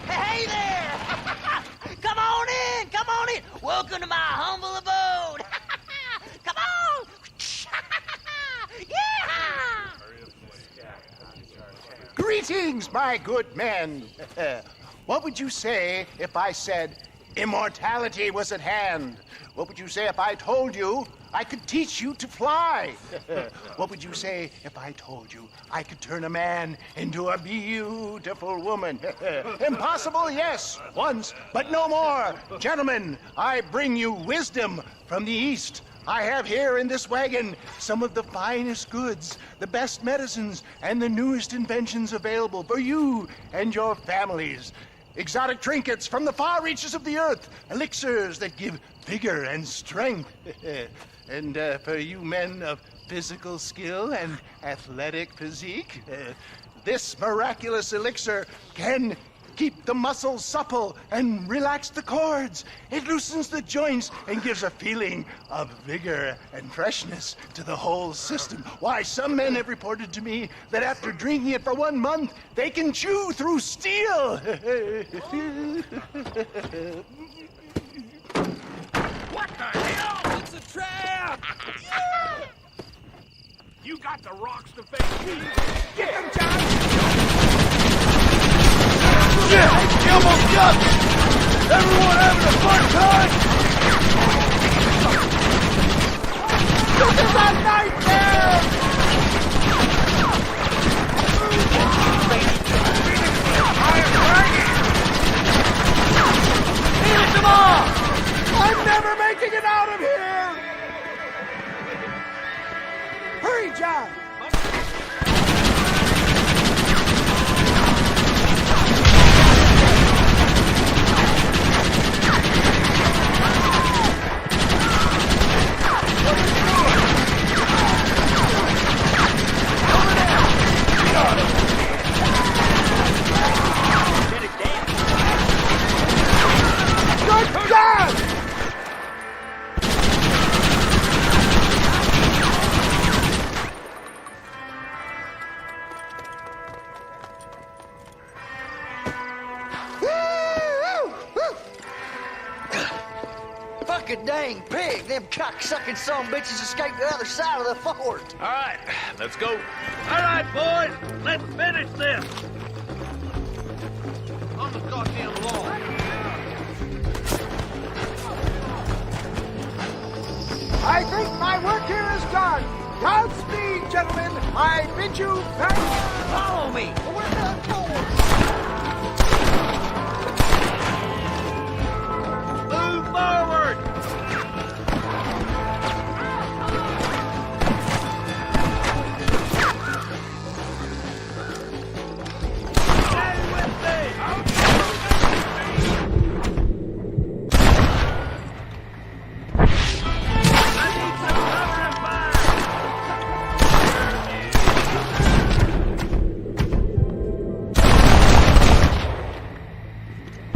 Hey there! Come on in! Come on in! Welcome to my humble abode! Come on! Yeah! Greetings, my good men. What would you say if I said immortality was at hand? What would you say if I told you I could teach you to fly? What would you say if I told you I could turn a man into a beautiful woman? Impossible, yes, once, but no more. Gentlemen, I bring you wisdom from the East. I have here in this wagon some of the finest goods, the best medicines, and the newest inventions available for you and your families. Exotic trinkets from the far reaches of the earth, elixirs that give vigor and strength. And for you men of physical skill and athletic physique, this miraculous elixir can keep the muscles supple and relax the cords. It loosens the joints and gives a feeling of vigor and freshness to the whole system. Why, some men have reported to me that after drinking it for 1 month, they can chew through steel. What the hell? It's a trap! Yeah! You got the rocks to face me. Get him, John! Shit! He almost got me! Everyone having a fun time? This is a nightmare! Finish them off! I'm never making it out of here! Hurry, John! Good God! Fucking dang pig! Them cock-sucking son bitches escaped the other side of the fort. All right, let's go. All right, boys, let's finish this. On the goddamn law. I think my work here is done. Godspeed, gentlemen. I bid you farewell. Follow me. We're not going. Move forward. Stay with me.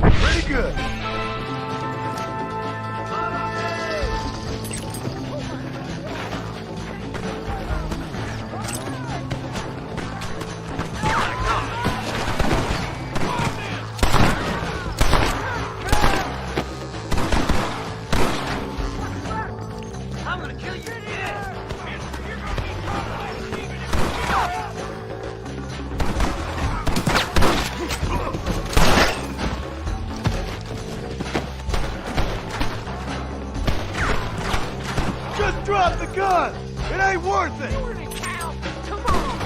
Pretty good. gonna kill you dead! Just drop the gun! It ain't worth it! Come on!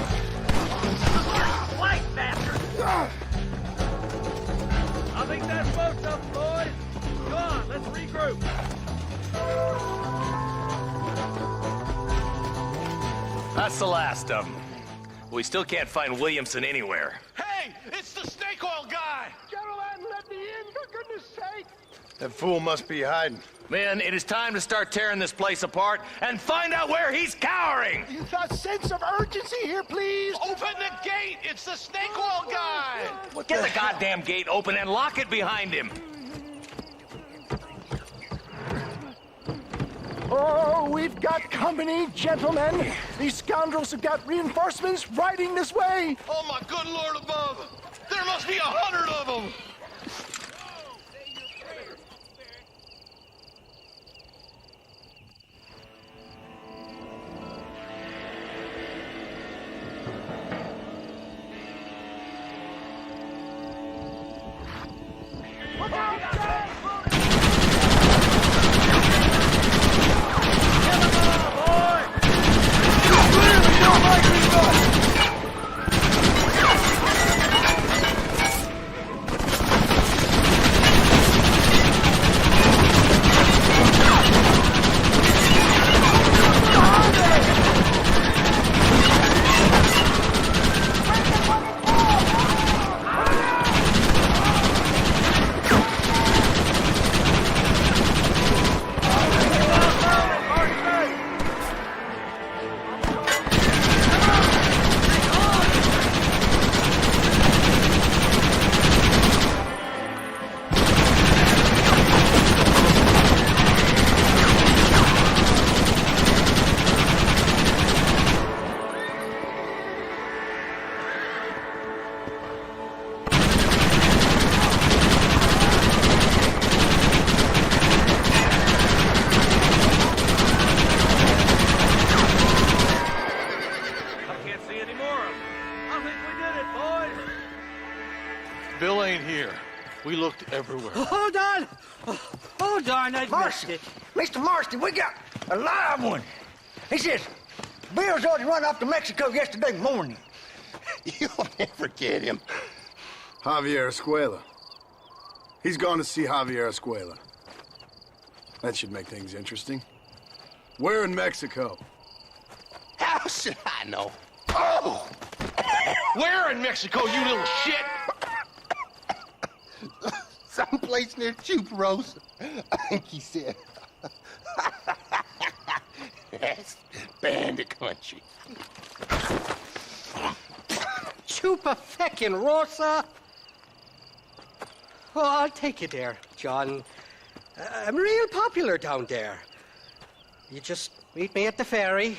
White bastard! I think that's most of them, boys. Come on, let's regroup. That's the last of them. We still can't find Williamson anywhere. Hey, it's the snake oil guy! Gentlemen, let me in, for goodness sake! That fool must be hiding. Men, it is time to start tearing this place apart and find out where he's cowering! A sense of urgency here, please! Open the gate! It's the snake oil guy! Get the goddamn gate open and lock it behind him! Oh, we've got company, gentlemen! These scoundrels have got reinforcements riding this way! Oh my good Lord above! There must be 100 of them! Bill ain't here. We looked everywhere. Hold on! Oh, darn, I missed it. Mr. Marston, we got a live one. He says, Bill's already run off to Mexico yesterday morning. You'll never get him. Javier Escuela. He's gone to see Javier Escuela. That should make things interesting. Where in Mexico? How should I know? Oh! Where in Mexico, you little shit? Someplace near Chuparosa, I think he said. That's bandit country. Chupa-feckin' Oh, I'll take you there, John. I'm real popular down there. You just meet me at the ferry.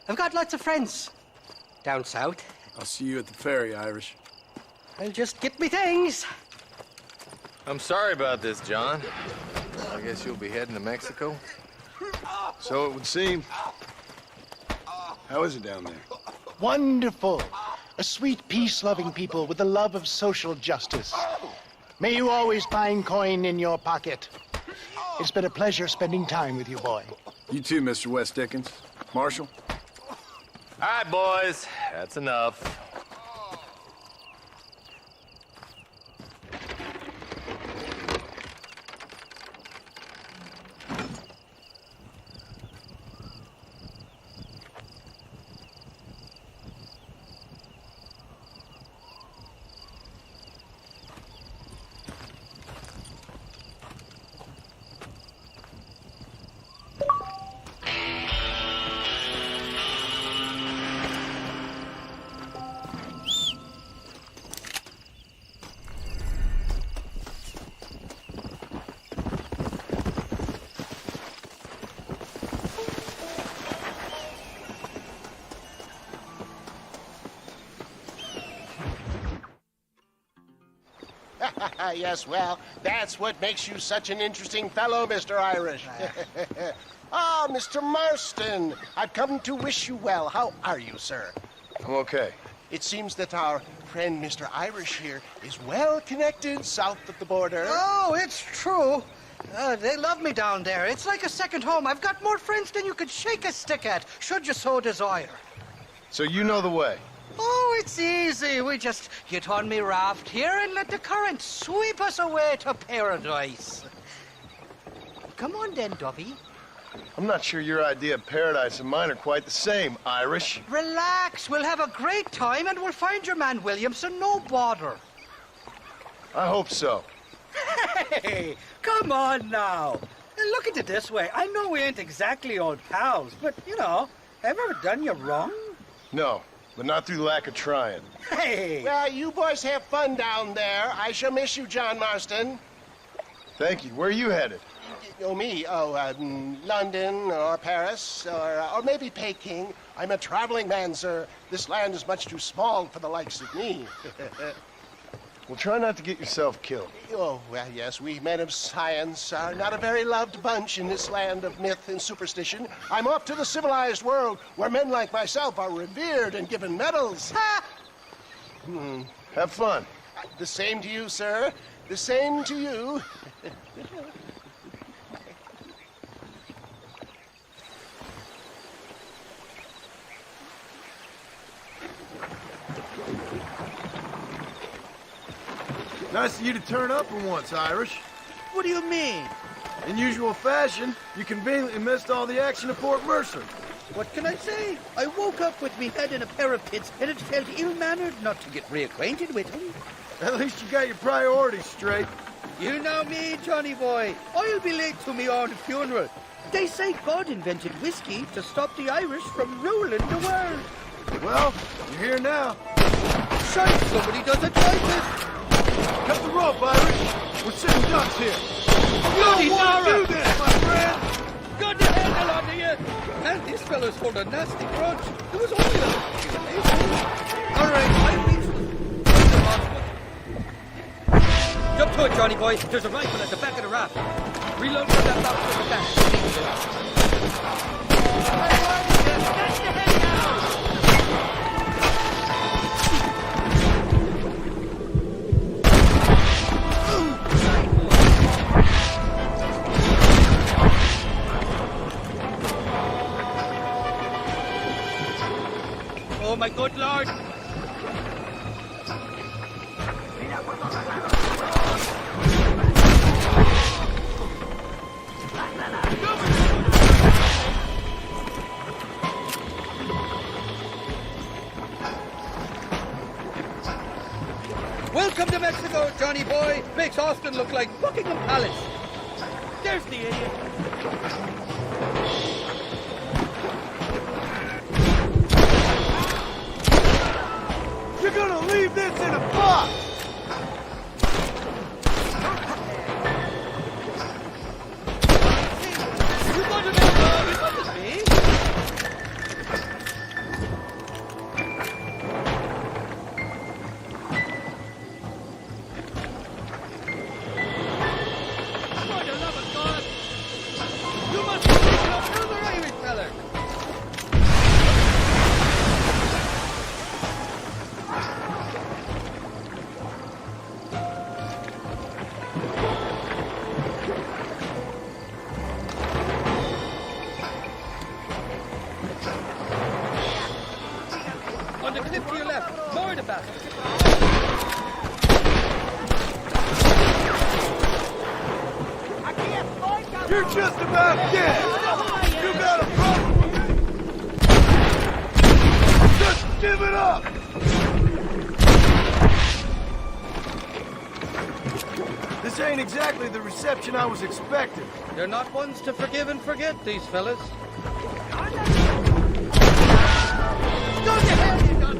I've got lots of friends down south. I'll see you at the ferry, Irish. I'll just get me things. I'm sorry about this, John. I guess you'll be heading to Mexico? So it would seem. How is it down there? Wonderful. A sweet, peace-loving people with the love of social justice. May you always find coin in your pocket. It's been a pleasure spending time with you, boy. You too, Mr. West Dickens. Marshal? All right, boys. That's enough. Yes, well, that's what makes you such an interesting fellow, Mr. Irish. Ah, Mr. Marston, I've come to wish you well. How are you, sir? I'm okay. It seems that our friend Mr. Irish here is well connected south of the border. Oh, it's true. They love me down there. It's like a second home. I've got more friends than you could shake a stick at, should you so desire. So you know the way? Oh, it's easy. We just get on me raft here and let the current sweep us away to paradise. Come on then, Dovey. I'm not sure your idea of paradise and mine are quite the same, Irish. Relax. We'll have a great time and we'll find your man Williamson, no bother. I hope so. Hey, come on now. Look at it this way. I know we ain't exactly old pals, but, you know, have I ever done you wrong? No, but not through lack of trying. Hey! Well, you boys have fun down there. I shall miss you, John Marston. Thank you. Where are you headed? Oh, me? Oh, London or Paris or maybe Peking. I'm a traveling man, sir. This land is much too small for the likes of me. Well, try not to get yourself killed. Oh, well, yes, we men of science are not a very loved bunch in this land of myth and superstition. I'm off to the civilized world where men like myself are revered and given medals. Ha! Have fun. The same to you, sir. The same to you. Nice of you to turn up for once, Irish. What do you mean? In usual fashion, you conveniently missed all the action at Port Mercer. What can I say? I woke up with me head in a pair of pits, and it felt ill-mannered not to get reacquainted with him. At least you got your priorities straight. You know me, Johnny boy. I'll be late to me own funeral. They say God invented whiskey to stop the Irish from ruling the world. Well, you're here now. Shite, somebody doesn't like this. Cut the rope, Irish. We're sitting ducks here. You don't want to do this, my friend. God the hell on to you. Man, this fellow's hold a nasty grudge. It was only a... All right, I'll meet you. Jump to it, Johnny boy. There's a rifle at the back of the raft. Reload from that box at the back. Oh, my good Lord! Welcome to Mexico, Johnny boy. Makes Austin look like Buckingham Palace. There's the idiot. You're gonna leave this in a box! You want to make it wasn't me? For the love of God! You must be another Irish feller! On the cliff to your left, more the bastard. You're just about dead! You got a problem with me? Just give it up! This ain't exactly the reception I was expecting. They're not ones to forgive and forget, these fellas. Go to hell, you done!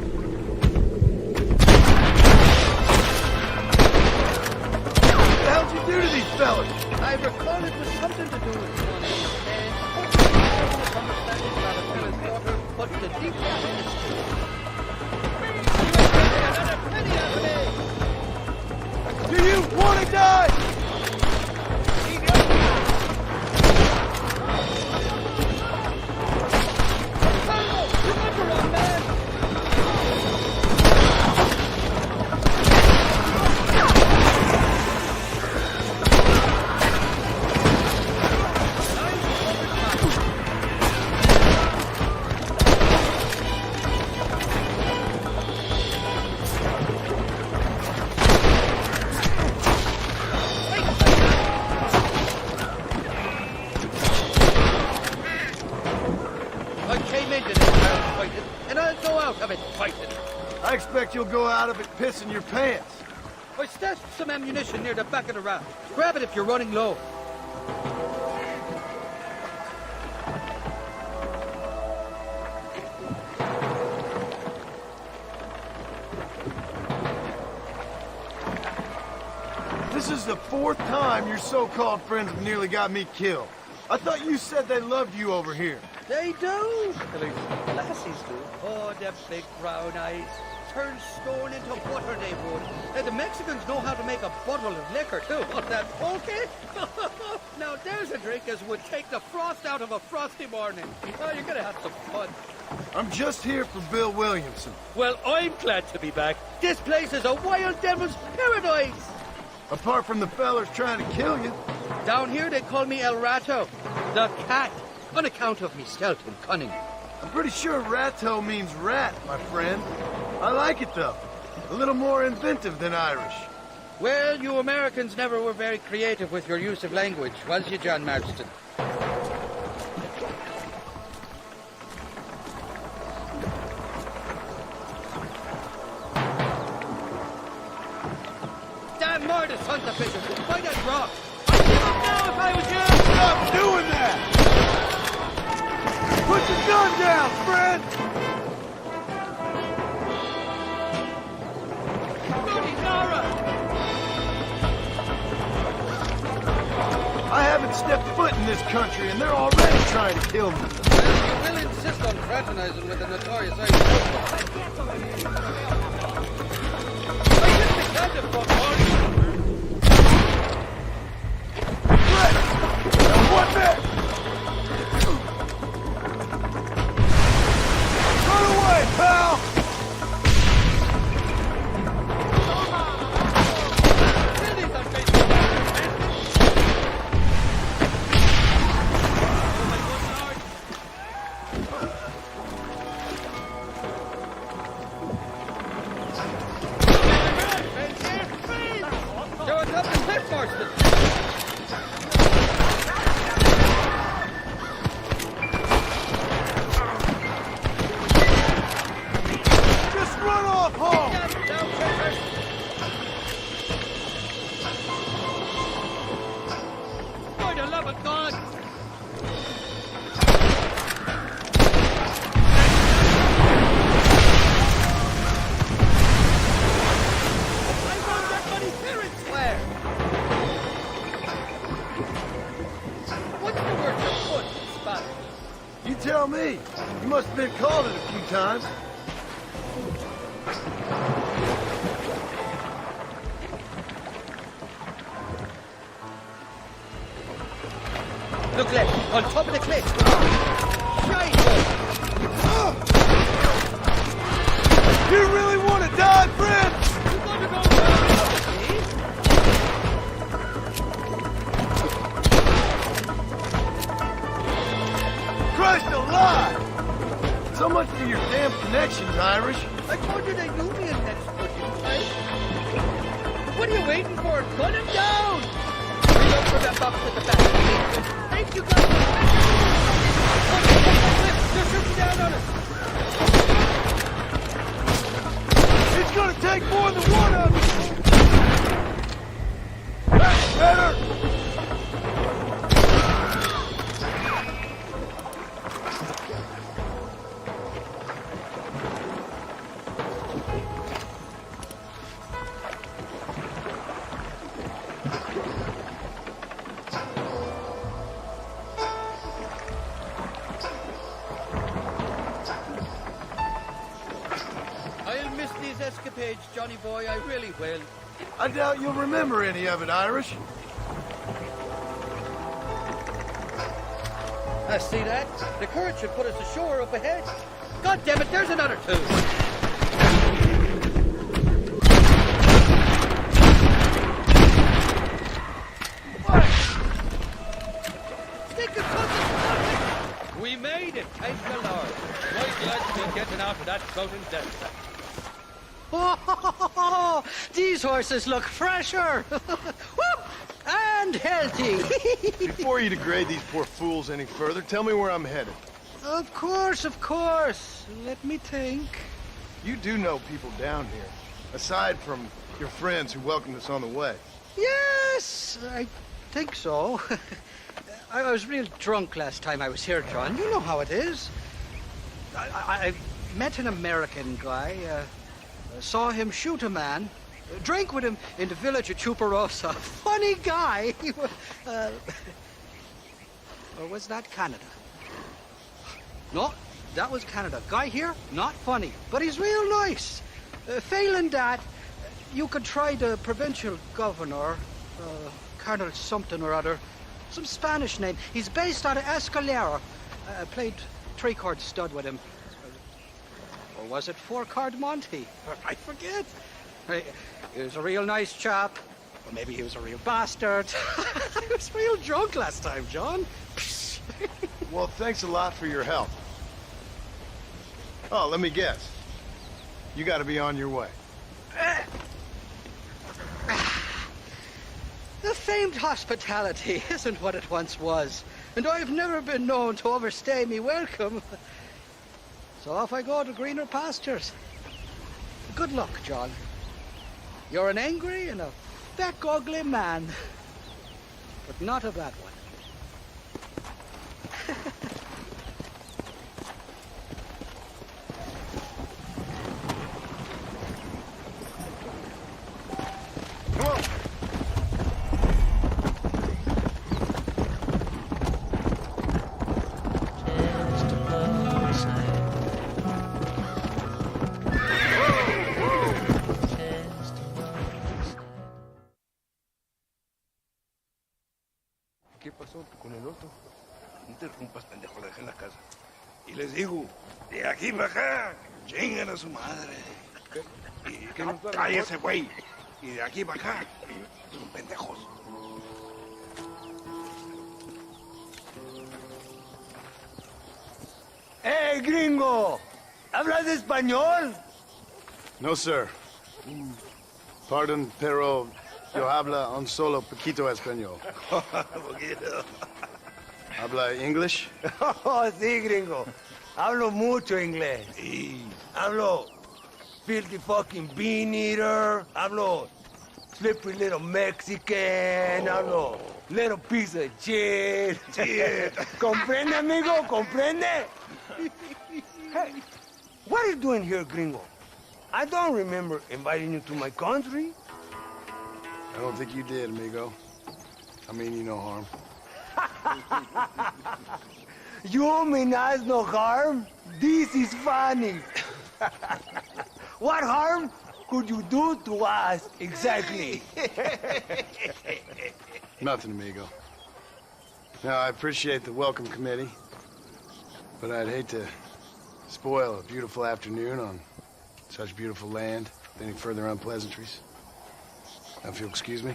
What the hell'd you do to these fellas? I recall it was something to do with but the deep Do you want I came into this town fighting, and I'll go out of it fighting. I expect you'll go out of it pissing your pants. I stashed some ammunition near the back of the raft. Grab it if you're running low. This is the 4th time your so-called friends have nearly got me killed. I thought you said they loved you over here. They do. At least lassies do. Oh, them big brown eyes. Turn stone into butter they would. And the Mexicans know how to make a bottle of liquor, too. What's that, pulque? Now, there's a drink as would take the frost out of a frosty morning. Oh, you're gonna have some fun. I'm just here for Bill Williamson. Well, I'm glad to be back. This place is a wild devil's paradise. Apart from the fellers trying to kill you. Down here, they call me El Rato, the cat, on account of me stealth and cunning. I'm pretty sure Rato means rat, my friend. I like it, though. A little more inventive than Irish. Well, you Americans never were very creative with your use of language, was you, John Marston? Damn murder, sons of bitches! Why that rock? I'd give up now if I was you! Stop doing that! Put your gun down, friend! I haven't stepped foot in this country, and they're already trying to kill me. Well, you will insist on fraternizing with the notorious Irish. I just the kind of fuck What next? Run away, pal! Tell me. You must have been called it a few times. Look left, on top of the cliff. Shite! You really want to die, friend? Christ alive! So much for your damn connections, Irish. I told you they knew me in next pushing, right? What are you waiting for? Gun him down! Reload for that box at the back. Thank you, guys. They're shooting down on us. It's gonna take more than one of you. That's better. Escapades, Johnny boy, I really will. I doubt you'll remember any of it, Irish. I see that. The current should put us ashore up ahead. God damn it, there's another two. What? Stick the fucking... We made it, thank the Lord. Right glad to be getting out of that floating death. Oh, these horses look fresher. And healthy. Before you degrade these poor fools any further, tell me where I'm headed. Of course, of course. Let me think. You do know people down here, aside from your friends who welcomed us on the way. Yes, I think so. I was real drunk last time I was here, John. You know how it is. I met an American guy, saw him shoot a man, drank with him in the village of Chuparosa. Funny guy. Or was that Canada? No, that was Canada. Guy here, not funny, but he's real nice. Failing that, you could try the provincial governor, Colonel something or other. Some Spanish name. He's based out of Escalera. Played three-chord stud with him. Or was it four-chord Monty? I forget. He was a real nice chap. Or maybe he was a real bastard. I was real drunk last time, John. Well, thanks a lot for your help. Oh, let me guess. You gotta be on your way. The famed hospitality isn't what it once was, and I've never been known to overstay me welcome. So off I go to greener pastures. Good luck, John. You're an angry and a fat, ugly man, but not a bad one. ¿Qué pasó con el otro? No te interrumpas, pendejo, lo dejé en la casa. Y les digo, de aquí para acá, chingan a su madre. ¿Qué no cállese, güey. Y de aquí para acá, son pendejos. ¡Eh, gringo! ¿Hablas español? No, sir. Pardon, pero yo habla un solo poquito español. ¿Habla English? Oh, sí, gringo. Hablo mucho inglés. Sí. Hablo filthy fucking bean eater. Hablo slippery little Mexican. Hablo little piece of shit. ¿Comprende, amigo? ¿Comprende? Hey, what are you doing here, gringo? I don't remember inviting you to my country. I don't think you did, amigo. I mean you no harm. You mean us no harm? This is funny. What harm could you do to us, exactly? Nothing, amigo. Now, I appreciate the welcome committee, but I'd hate to spoil a beautiful afternoon on such beautiful land with any further unpleasantries. Now, if you'll excuse me.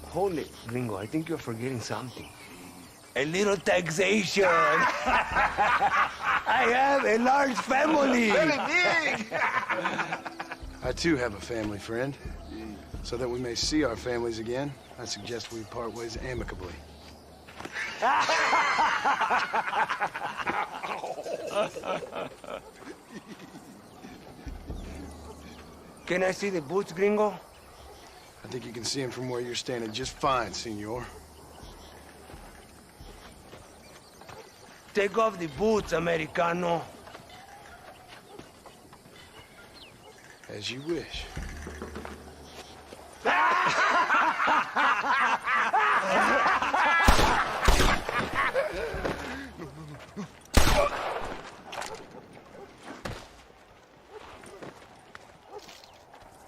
Hold it, gringo. I think you're forgetting something. A little taxation. I have a large family. Very big. I, too, have a family, friend. So that we may see our families again, I suggest we part ways amicably. Can I see the boots, gringo? I think you can see him from where you're standing just fine, senor. Take off the boots, Americano. As you wish.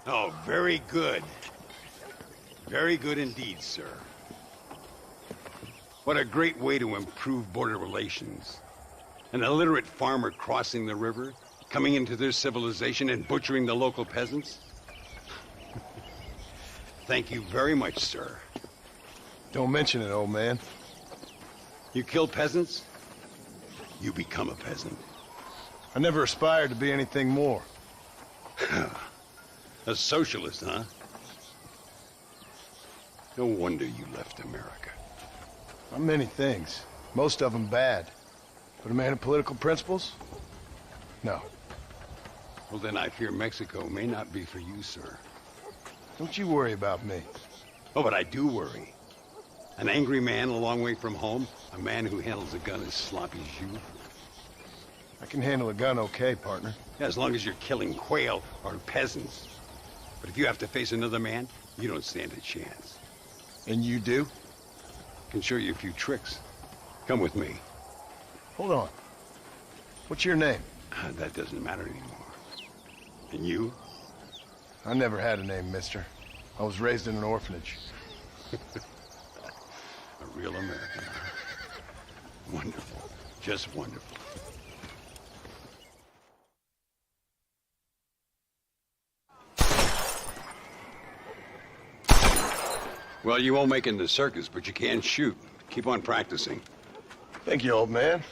Oh, very good. Very good indeed, sir. What a great way to improve border relations. An illiterate farmer crossing the river, coming into their civilization and butchering the local peasants. Thank you very much, sir. Don't mention it, old man. You kill peasants, you become a peasant. I never aspired to be anything more. A socialist, huh? No wonder you left America. I'm many things. Most of them bad. But a man of political principles? No. Well, then I fear Mexico may not be for you, sir. Don't you worry about me. Oh, but I do worry. An angry man a long way from home, a man who handles a gun as sloppy as you. I can handle a gun okay, partner. Yeah, as long as you're killing quail or peasants. But if you have to face another man, you don't stand a chance. And you do? I can show you a few tricks. Come with me. Hold on. What's your name? That doesn't matter anymore. And you? I never had a name, mister. I was raised in an orphanage. A real American. Wonderful. Just wonderful. Well, you won't make it in the circus, but you can shoot. Keep on practicing. Thank you, old man.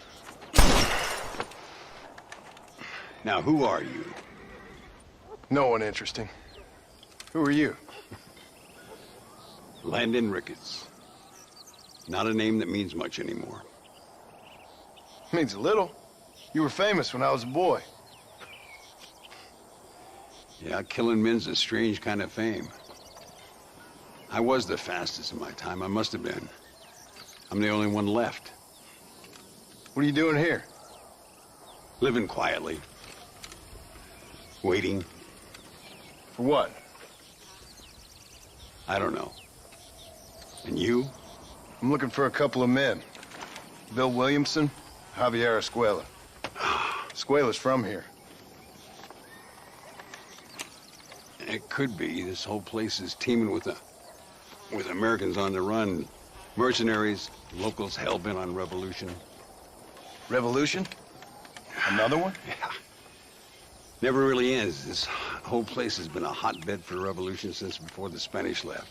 Now, who are you? No one interesting. Who are you? Landon Ricketts. Not a name that means much anymore. Means a little. You were famous when I was a boy. Yeah, killing men's a strange kind of fame. I was the fastest in my time. I must have been. I'm the only one left. What are you doing here? Living quietly. Waiting. For what? I don't know. And you? I'm looking for a couple of men. Bill Williamson, Javier Escuela. Escuela's from here. It could be. This whole place is teeming with Americans on the run. Mercenaries, locals hell-bent on revolution. Revolution? Another one? Yeah. Never really ends. This whole place has been a hotbed for revolution since before the Spanish left.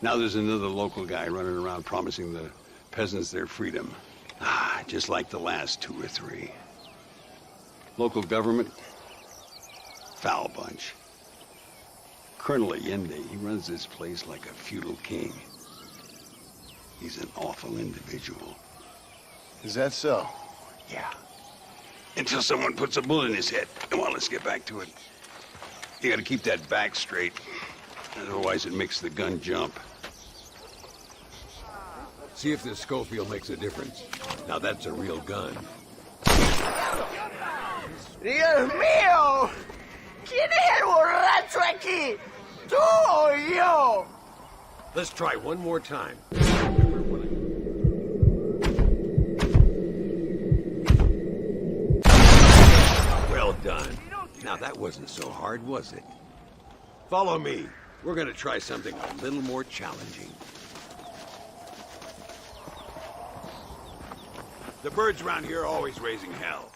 Now there's another local guy running around promising the peasants their freedom. Just like the last two or three. Local government, foul bunch. Colonel Allende, he runs this place like a feudal king. He's an awful individual. Is that so? Yeah. Until someone puts a bullet in his head. Come on, let's get back to it. You gotta keep that back straight. Otherwise it makes the gun jump. See if this Schofield makes a difference. Now that's a real gun. ¡Dios mío! ¿Quién es el borracho aquí? ¿Tú o yo? Let's try one more time. Well done. Now that wasn't so hard, was it? Follow me. We're gonna try something a little more challenging. The birds around here are always raising hell.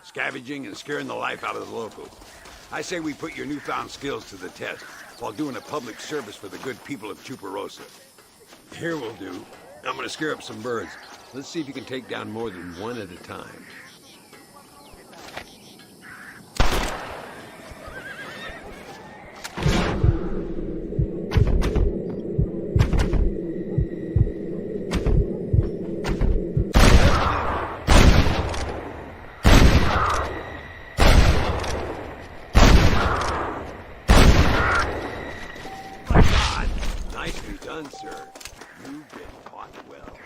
Scavenging and scaring the life out of the locals. I say we put your newfound skills to the test while doing a public service for the good people of Chuparosa. Here we'll do. I'm gonna scare up some birds. Let's see if you can take down more than one at a time. Nicely done, sir. You've been taught well.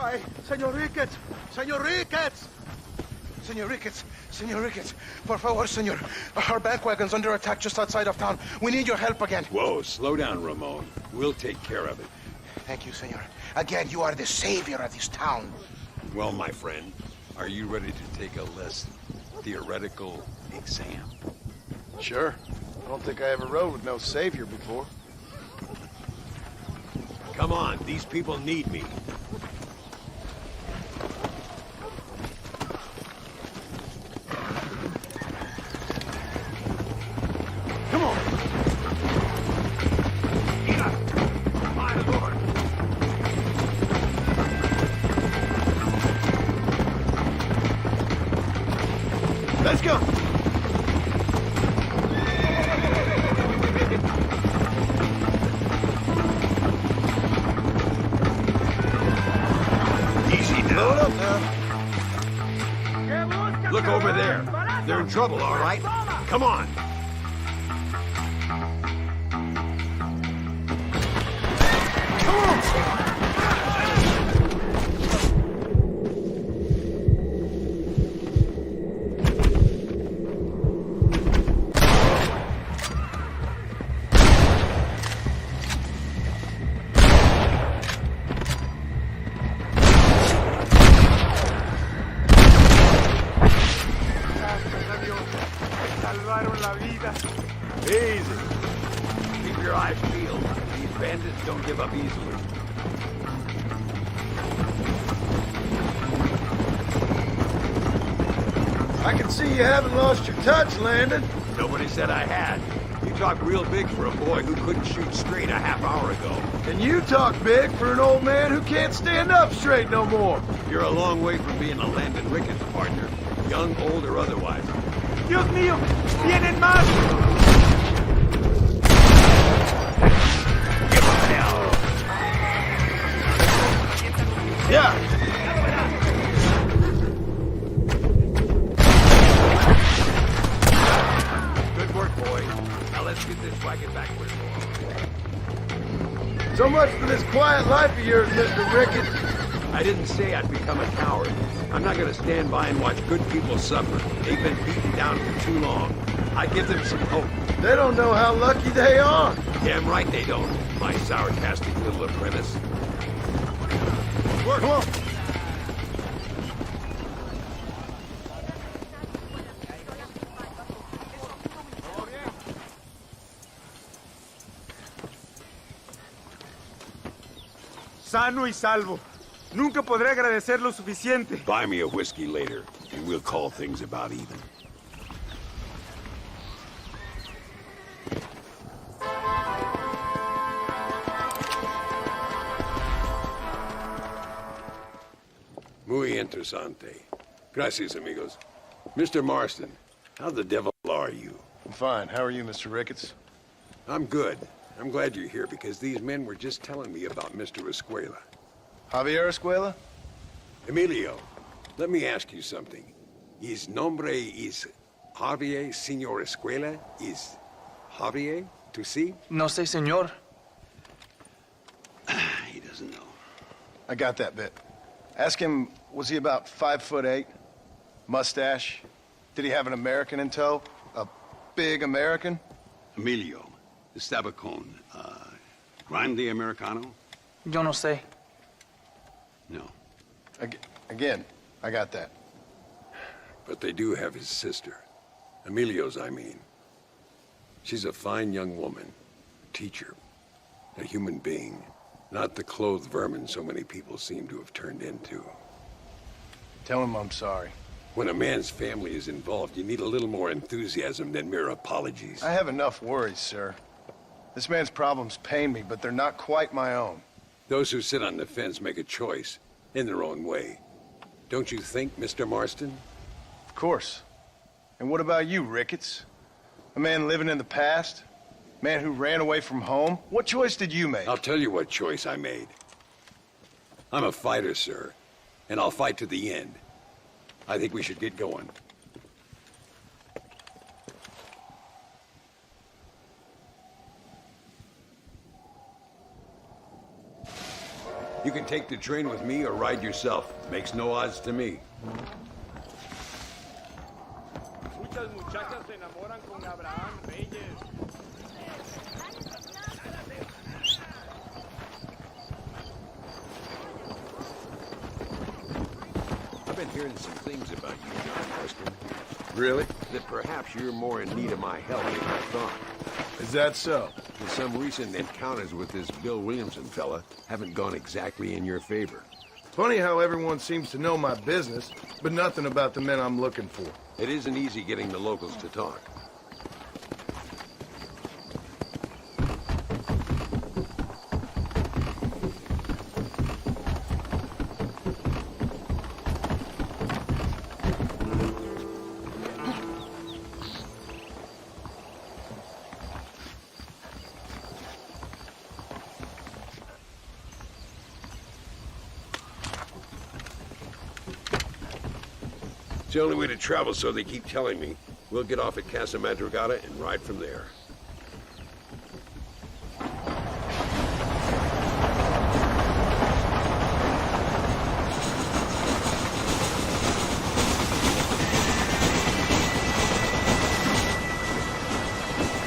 Ay, Senor Ricketts! Senor Ricketts! Senor Ricketts! Senor Ricketts! Por favor, senor. Our bank wagon's under attack just outside of town. We need your help again. Whoa, slow down, Ramon. We'll take care of it. Thank you, senor. Again, you are the savior of this town. Well, my friend, are you ready to take a less theoretical exam? Sure. I don't think I ever rode with no savior before. Come on, these people need me. Come on! My lord! Let's go! Easy now. Load up now. Look over there. They're in trouble, all right? Come on. Easy. Keep your eyes peeled. These bandits don't give up easily. I can see you haven't lost your touch, Landon. Nobody said I had. You talk real big for a boy who couldn't shoot straight a half hour ago. And you talk big for an old man who can't stand up straight no more. You're a long way from being a Landon Ricketts partner, young, old, or otherwise. Dios mío, vienen más. Give him hell. Yeah. Good work, boys. Now let's get this wagon back where it belongs. So much for this quiet life of yours, Mr. Ricketts. I didn't say I'd become a coward. I'm not gonna stand by and watch good people suffer. They've been beaten down for too long. I give them some hope. They don't know how lucky they are. Damn right they don't, my sarcastic little apprentice. Work. Come on. Sano y salvo. Nunca podré agradecer lo suficiente. Buy me a whiskey later, and we'll call things about even. Muy interesante. Gracias, amigos. Mr. Marston, how the devil are you? I'm fine. How are you, Mr. Ricketts? I'm good. I'm glad you're here because these men were just telling me about Mr. Escuela. Javier Escuela? Emilio, let me ask you something. His nombre is Javier Señor Escuela? Is Javier to see? No sé, señor. He doesn't know. I got that bit. Ask him, was he about 5'8"? Mustache? Did he have an American in tow? A big American? Emilio, Estabacon, Grande Americano? Yo no sé. No. Again, I got that. But they do have his sister. Emilio's, I mean. She's a fine young woman, a teacher, a human being, not the clothed vermin so many people seem to have turned into. Tell him I'm sorry. When a man's family is involved, you need a little more enthusiasm than mere apologies. I have enough worries, sir. This man's problems pain me, but they're not quite my own. Those who sit on the fence make a choice, in their own way. Don't you think, Mr. Marston? Of course. And what about you, Ricketts? A man living in the past? A man who ran away from home? What choice did you make? I'll tell you what choice I made. I'm a fighter, sir, and I'll fight to the end. I think we should get going. You can take the train with me or ride yourself. Makes no odds to me. Muchas muchachas se enamoran con Abraham Reyes. I've been hearing some things about you, John Weston. Really? That perhaps you're more in need of my help than I thought. Is that so? And some recent encounters with this Bill Williamson fella haven't gone exactly in your favor. Funny how everyone seems to know my business, but nothing about the men I'm looking for. It isn't easy getting the locals to talk. It's the only way to travel, so they keep telling me. We'll get off at Casa Madrugada and ride from there.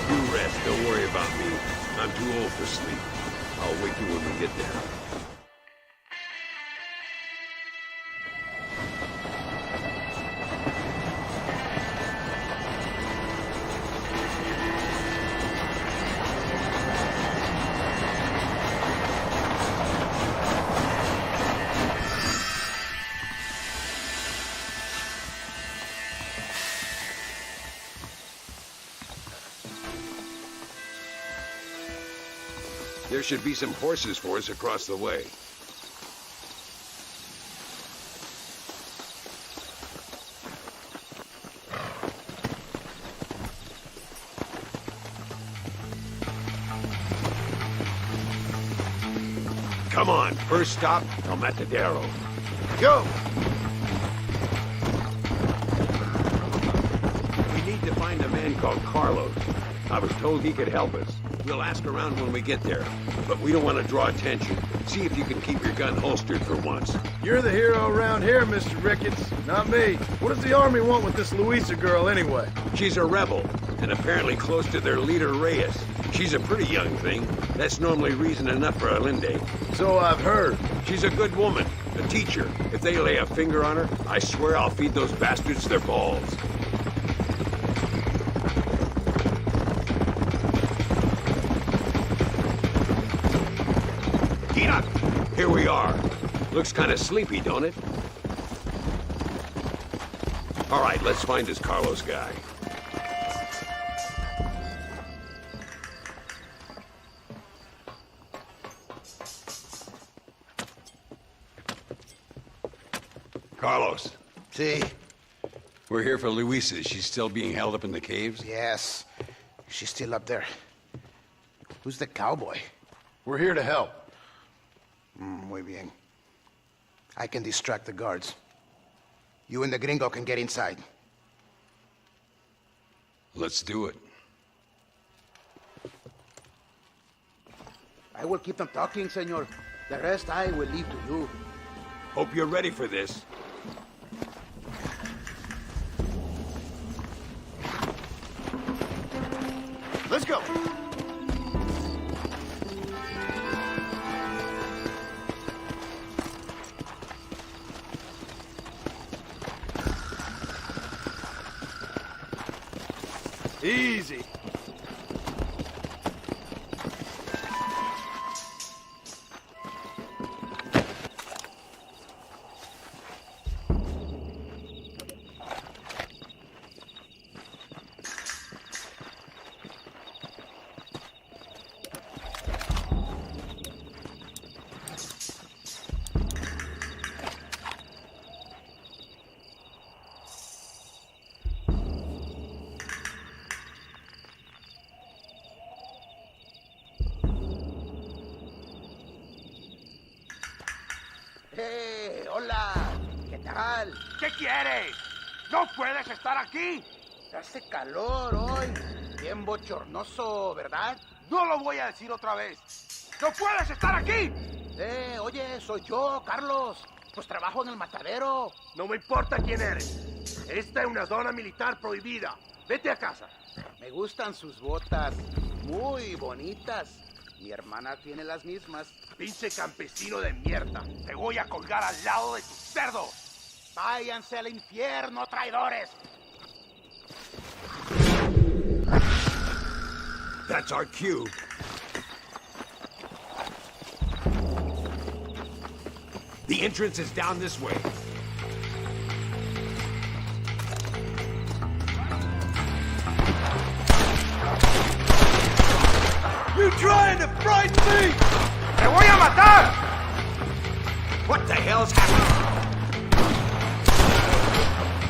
You rest, don't worry about me. I'm too old for sleep. I'll wake you when we get there. There should be some horses for us across the way. Come on, first stop, El Matadero. Go! We need to find a man called Carlos. I was told he could help us. We'll ask around when we get there, but we don't want to draw attention. See if you can keep your gun holstered for once. You're the hero around here, Mr. Ricketts, not me. What does the army want with this Luisa girl anyway? She's a rebel, and apparently close to their leader, Reyes. She's a pretty young thing. That's normally reason enough for Allende. So I've heard. She's a good woman, a teacher. If they lay a finger on her, I swear I'll feed those bastards their balls. Here we are. Looks kind of sleepy, don't it? All right, let's find this Carlos guy. Carlos. See? We're here for Luisa. She's still being held up in the caves? Yes. She's still up there. Who's the cowboy? We're here to help. Muy bien. I can distract the guards. You and the gringo can get inside. Let's do it. I will keep them talking, senor. The rest I will leave to you. Hope you're ready for this. Let's go! Easy. ¡Eh! ¡Hola! ¿Qué tal? ¿Qué quieres? ¡No puedes estar aquí! Hace calor hoy. Bien bochornoso, ¿verdad? No lo voy a decir otra vez. ¡No puedes estar aquí! Oye, soy yo, Carlos. Pues trabajo en el matadero. No me importa quién eres. Esta es una zona militar prohibida. Vete a casa. Me gustan sus botas. Muy bonitas. Mi hermana tiene las mismas. Pinche campesino de mierda. Te voy a colgar al lado de tus cerdos. Váyanse al infierno, traidores. That's our cue. The entrance is down this way. You trying to frighten me? ¡Te voy a matar! What the hell's happening?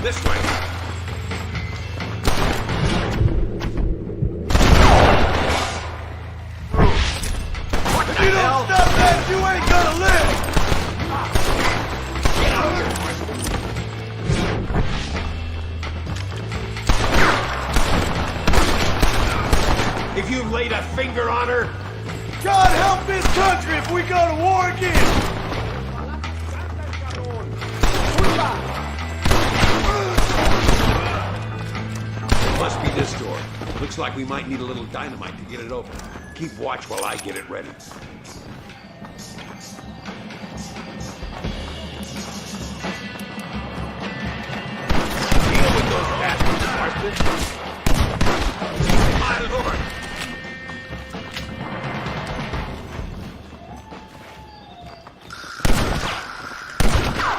This way. What the You hell? don't stop that, you ain't gonna live! Get out here! If you laid a finger on her... God help this country if we go to war again! Must be this door. Looks like we might need a little dynamite to get it open. Keep watch while I get it ready. Deal with those bastards, Marston. My lord!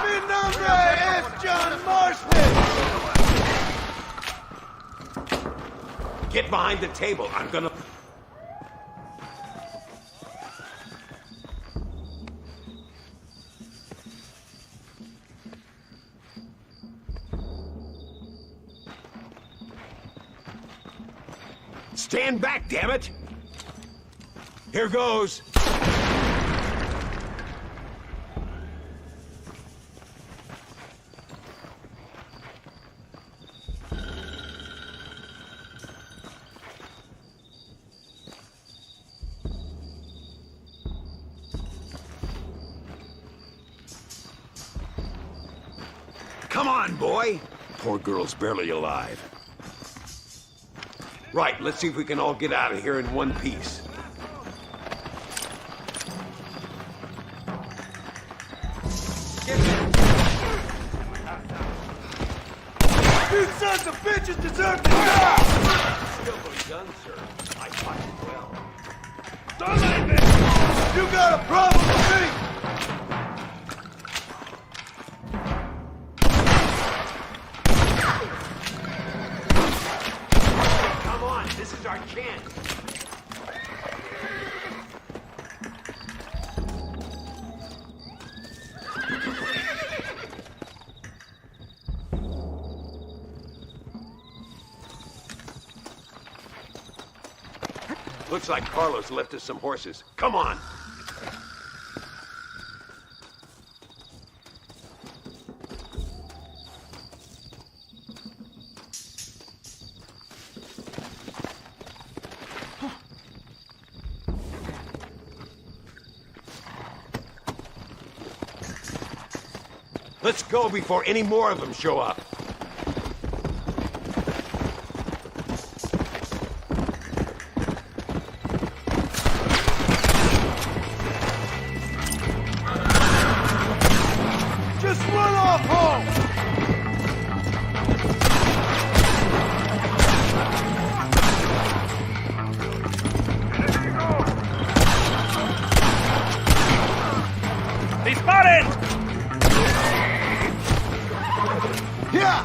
Mi nombre es John Marston! Get behind the table. I'm gonna... Stand back, damn it! Here goes. Come on, boy! Poor girl's barely alive. Right, let's see if we can all get out of here in one piece. You sons of bitches deserve to die! Still done, sir. I fought you well. Don't let me! You got a problem with me! Come on, this is our chance. Looks like Carlos left us some horses. Come on! Let's go before any more of them show up. Just run off home! Disparen! Yeah!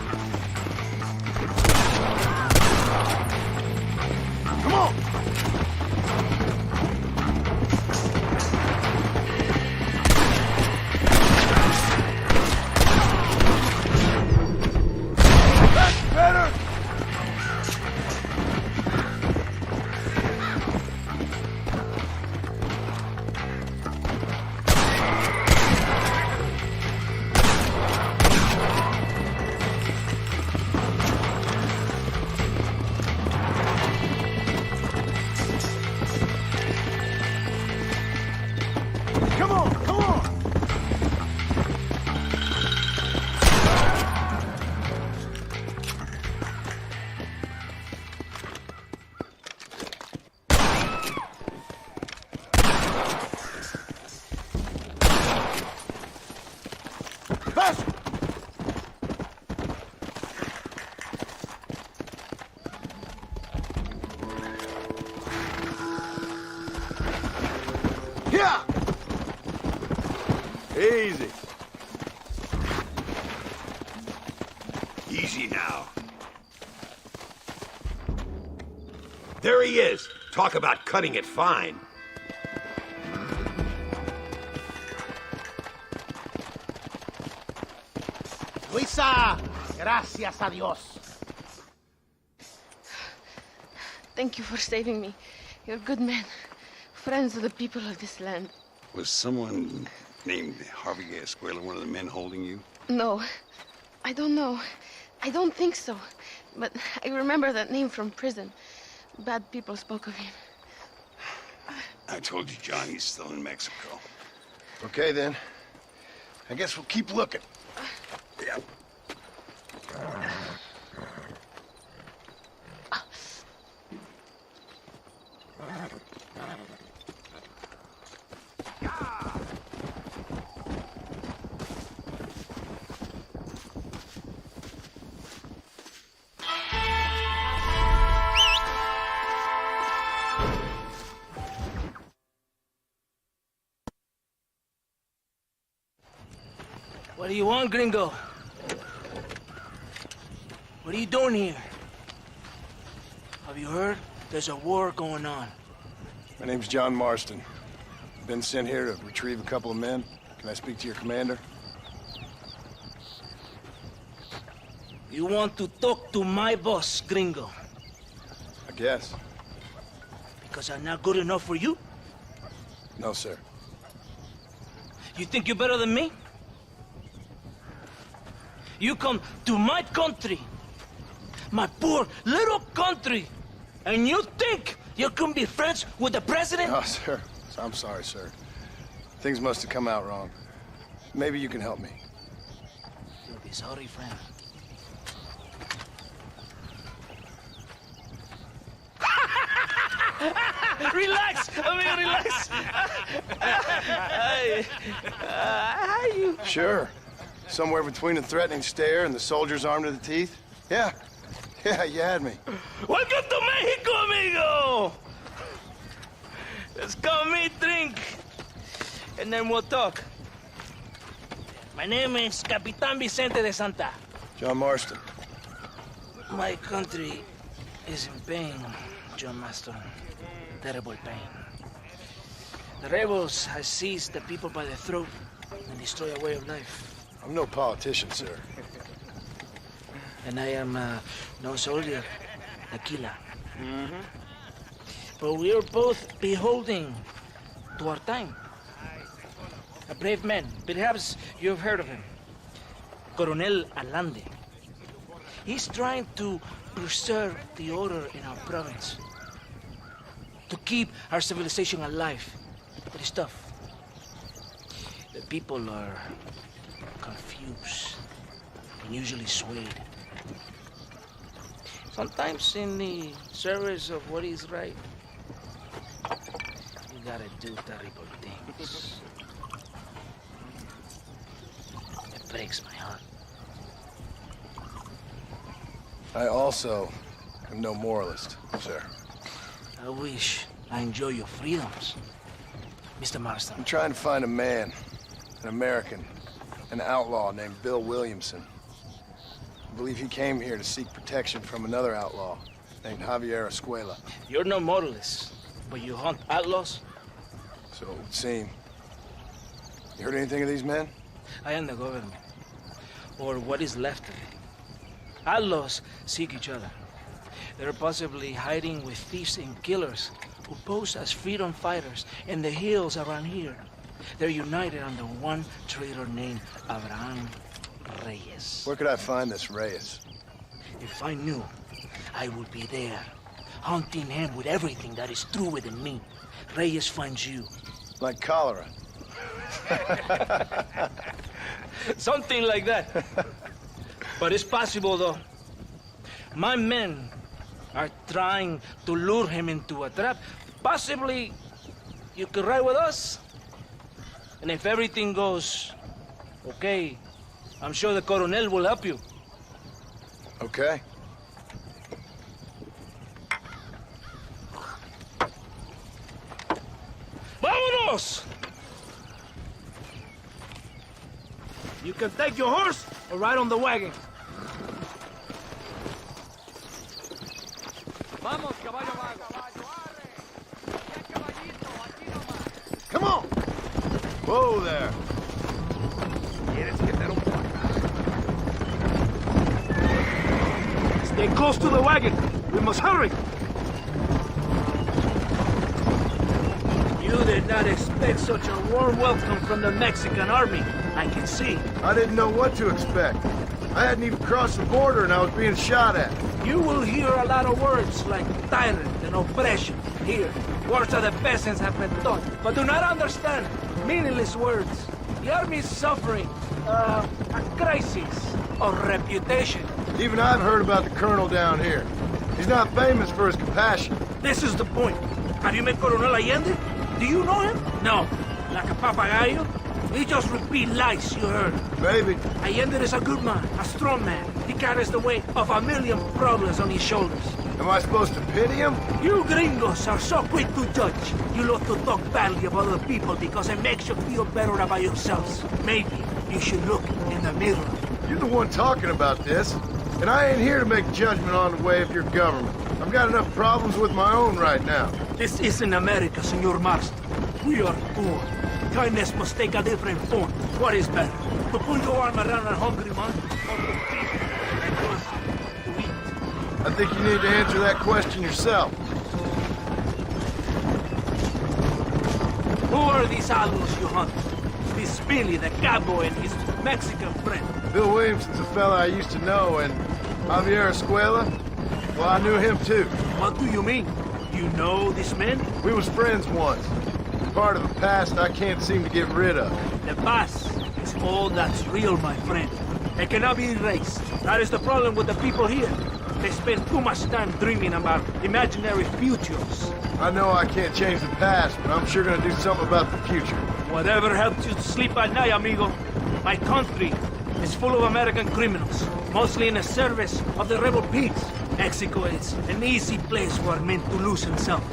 Come on! That's better! Come on, come on! Faster! Yeah! Easy. Easy now. There he is. Talk about cutting it fine. Luisa, gracias a Dios. Thank you for saving me. You're good men. Friends of the people of this land. Was someone named Harvey Escuela one of the men holding you? No, I don't know. I don't think so. But I remember that name from prison. Bad people spoke of him. I told you, John, he's still in Mexico. Okay, then. I guess we'll keep looking. Yeah. What do you want, gringo? What are you doing here? Have you heard? There's a war going on. My name's John Marston. Been sent here to retrieve a couple of men. Can I speak to your commander? You want to talk to my boss, gringo? I guess. Because I'm not good enough for you? No, sir. You think you're better than me? You come to my country, my poor little country, and you think you can be friends with the president? No, sir. I'm sorry, sir. Things must have come out wrong. Maybe you can help me. You'll be sorry, friend. Relax, amigo, relax. How you? Sure. Somewhere between a threatening stare and the soldier's armed to the teeth? Yeah. Yeah, you had me. Welcome to Mexico, amigo! Let's come meet, drink, and then we'll talk. My name is Capitan Vicente de Santa. John Marston. My country is in pain, John Marston. Terrible pain. The rebels have seized the people by the throat and destroyed a way of life. I'm no politician, sir. And I am no soldier, Aquila. But we are both beholding to our time. A brave man, perhaps you've heard of him. Coronel Allende. He's trying to preserve the order in our province. To keep our civilization alive. But it's tough. The people are confused and usually swayed. Sometimes in the service of what is right, you gotta do terrible things. It breaks my heart. I also am no moralist, sir. I wish I enjoy your freedoms, Mr. Marston. I'm trying to find a man, an American, an outlaw named Bill Williamson. I believe he came here to seek protection from another outlaw named Javier Escuela. You're no moralist, but you hunt outlaws? So it would seem. You heard anything of these men? I am the government, or what is left of it. Outlaws seek each other. They're possibly hiding with thieves and killers who pose as freedom fighters in the hills around here. They're united under one traitor named Abraham Reyes. Where could I find this Reyes? If I knew, I would be there, hunting him with everything that is true within me. Reyes finds you. Like cholera. Something like that. But it's possible, though. My men are trying to lure him into a trap. Possibly you could ride with us. And if everything goes okay, I'm sure the Coronel will help you. Okay. Vámonos! You can take your horse or ride on the wagon. Vamos, caballo vago. Come on! Whoa there! Stay close to the wagon. We must hurry. You did not expect such a warm welcome from the Mexican army. I can see. I didn't know what to expect. I hadn't even crossed the border and I was being shot at. You will hear a lot of words like tyrant and oppression here. Words that the peasants have been taught, but do not understand. Meaningless words. The army is suffering a crisis of reputation. Even I've heard about the colonel down here. He's not famous for his compassion. This is the point. Have you met Coronel Allende? Do you know him? No. Like a papagayo? He just repeat lies you heard. Maybe. Allende is a good man, a strong man. He carries the weight of a million problems on his shoulders. Am I supposed to pity him? You gringos are so quick to judge. You love to talk badly about other people because it makes you feel better about yourselves. Maybe you should look in the mirror. You're the one talking about this, and I ain't here to make judgment on the way of your government. I've got enough problems with my own right now. This isn't America, Senor Marston. We are poor. Kindness must take a different form. What is better? To pull your arm around a hungry man, or to feed and to eat? I think you need to answer that question yourself. Who are these alus you hunt? This Billy, the cowboy, and his Mexican friend. Bill Williamson's a fella I used to know, and Javier Escuela, well, I knew him too. What do you mean? You know this man? We was friends once. Part of the past I can't seem to get rid of. The past is all that's real, my friend. It cannot be erased. That is the problem with the people here. They spend too much time dreaming about imaginary futures. I know I can't change the past, but I'm sure gonna do something about the future. Whatever helps you to sleep at night, amigo. My country is full of American criminals, mostly in the service of the rebel pigs. Mexico is an easy place for a man to lose himself,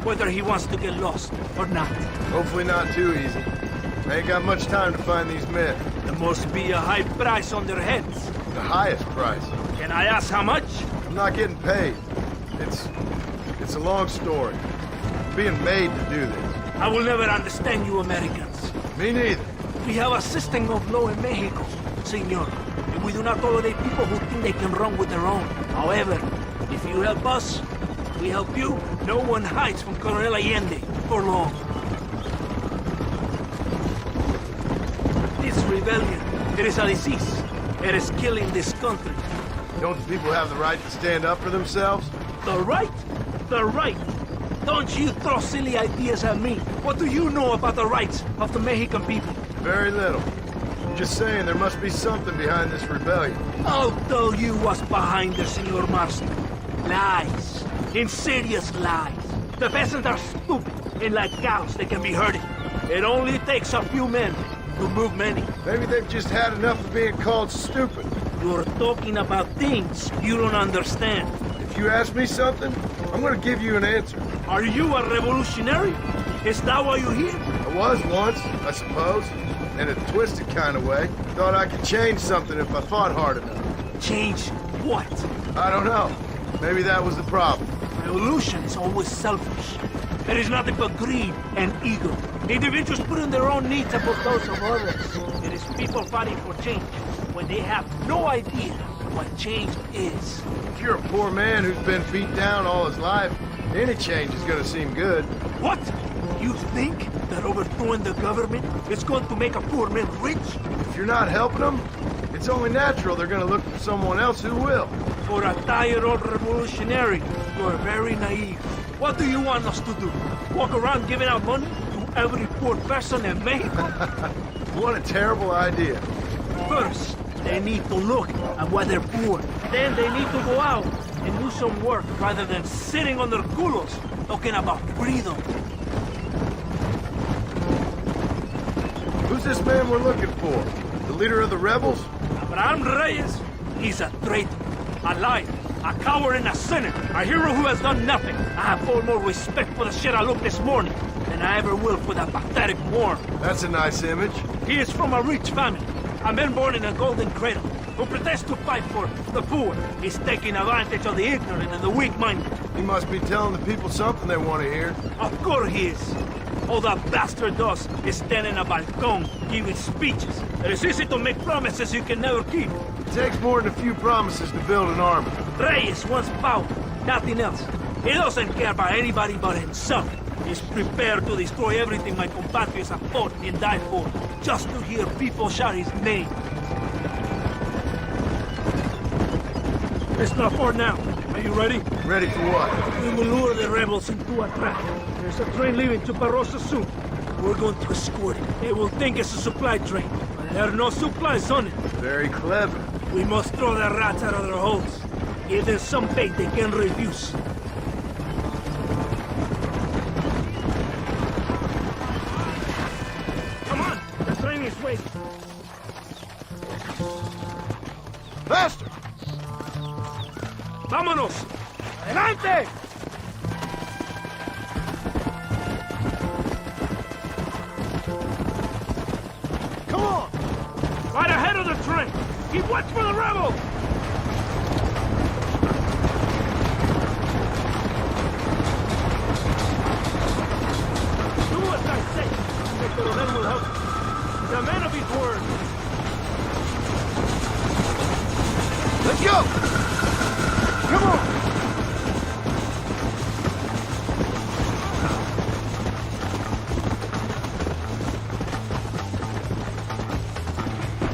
whether he wants to get lost or not. Hopefully not too easy. I ain't got much time to find these men. There must be a high price on their heads. The highest price. Can I ask how much? I'm not getting paid. It's a long story. I'm being made to do this. I will never understand you Americans. Me neither. We have a system of law in Mexico, senor. And we do not tolerate people who think they can run with their own. However, if you help us, we help you. No one hides from Coronel Allende for long. This rebellion, it is a disease. It is killing this country. Don't the people have the right to stand up for themselves? The right? The right? Don't you throw silly ideas at me. What do you know about the rights of the Mexican people? Very little. I'm just saying there must be something behind this rebellion. I'll tell you what's behind it, Senor Marston. Lies. Insidious lies. The peasants are stupid, and like cows, they can be herded. It only takes a few men to move many. Maybe they've just had enough of being called stupid. You're talking about things you don't understand. If you ask me something, I'm gonna give you an answer. Are you a revolutionary? Is that why you're here? I was once, I suppose. In a twisted kind of way. Thought I could change something if I fought hard enough. Change what? I don't know. Maybe that was the problem. Revolution is always selfish. It is nothing but greed and ego. Individuals putting their own needs above those of others. It is people fighting for change when they have no idea what change is. If you're a poor man who's been beat down all his life, any change is gonna seem good. What? You think that overthrowing the government is going to make a poor man rich? If you're not helping them, it's only natural they're gonna look for someone else who will. For a tired old revolutionary, you're very naive. What do you want us to do? Walk around giving out money to every poor person in Mexico? What a terrible idea. First, they need to look at why they're poor. Then they need to go out and do some work rather than sitting on their culos talking about freedom. Who's this man we're looking for? The leader of the rebels? Abraham Reyes, he's a traitor, a liar, a coward and a sinner, a hero who has done nothing. I have far more respect for the shit I looked this morning than I ever will for that pathetic worm. That's a nice image. He is from a rich family, a man born in a golden cradle, who pretends to fight for the poor. He's taking advantage of the ignorant and the weak-minded. He must be telling the people something they want to hear. Of course he is. All that bastard does is stand in a balcón, giving speeches. It is easy to make promises you can never keep. It takes more than a few promises to build an army. Reyes wants power, nothing else. He doesn't care about anybody but himself. He's prepared to destroy everything my compatriots have fought and died for, just to hear people shout his name. It's not far now. Are you ready? Ready for what? We will lure the rebels into a trap. There's a train leaving to Barrosa soon. We're going to escort it. They will think it's a supply train, but there are no supplies on it. Very clever. We must throw the rats out of their holes. Give them some bait they can refuse. Come on, the train is waiting. Faster! Vámonos! Adelante! Come on! Right ahead of the train! Keep watch for the rebels! Do as I say! The Coronel will help you. He's a man of his word. Let's go! Come on!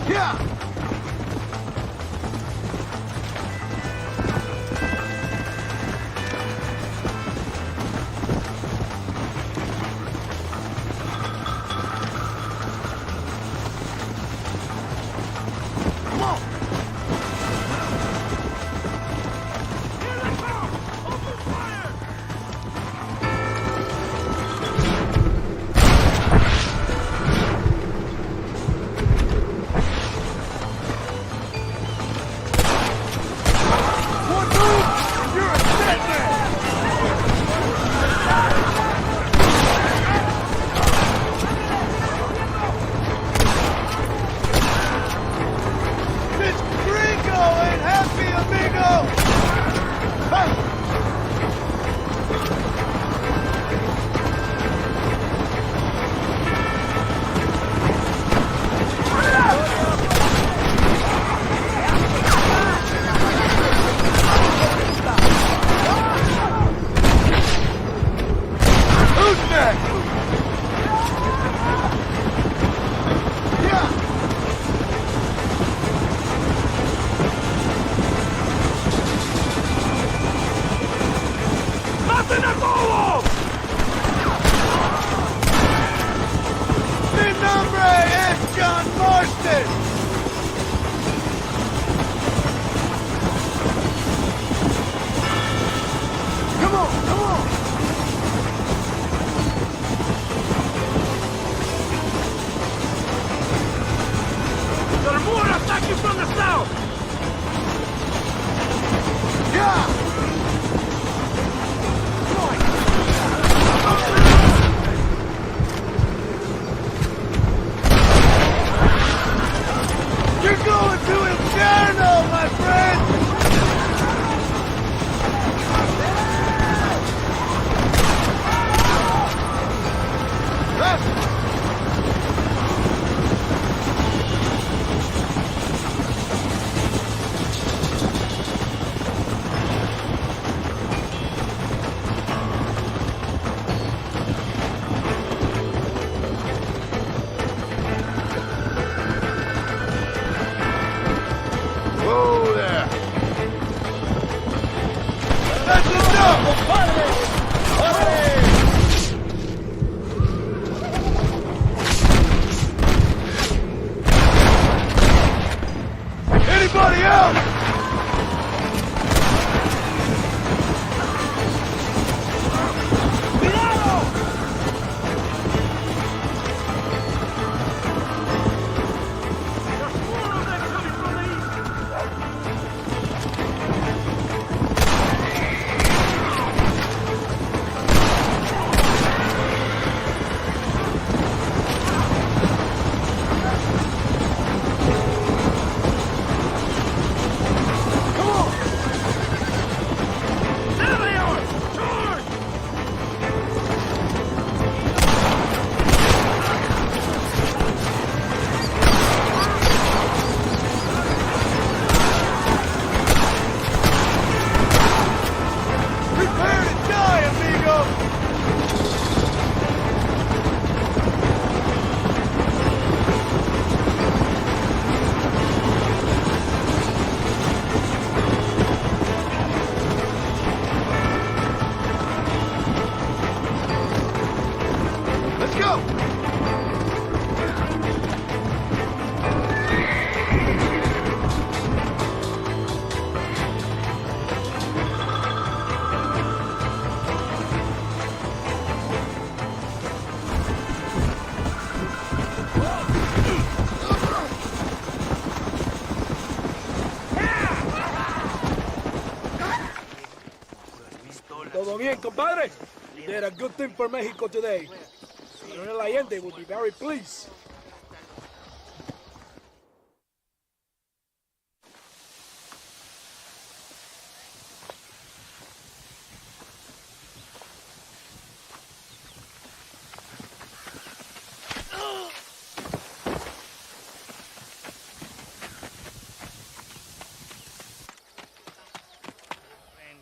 Yeah! Come on! bien, compadre. You did a good thing for Mexico today. Colonel Allende will be very pleased.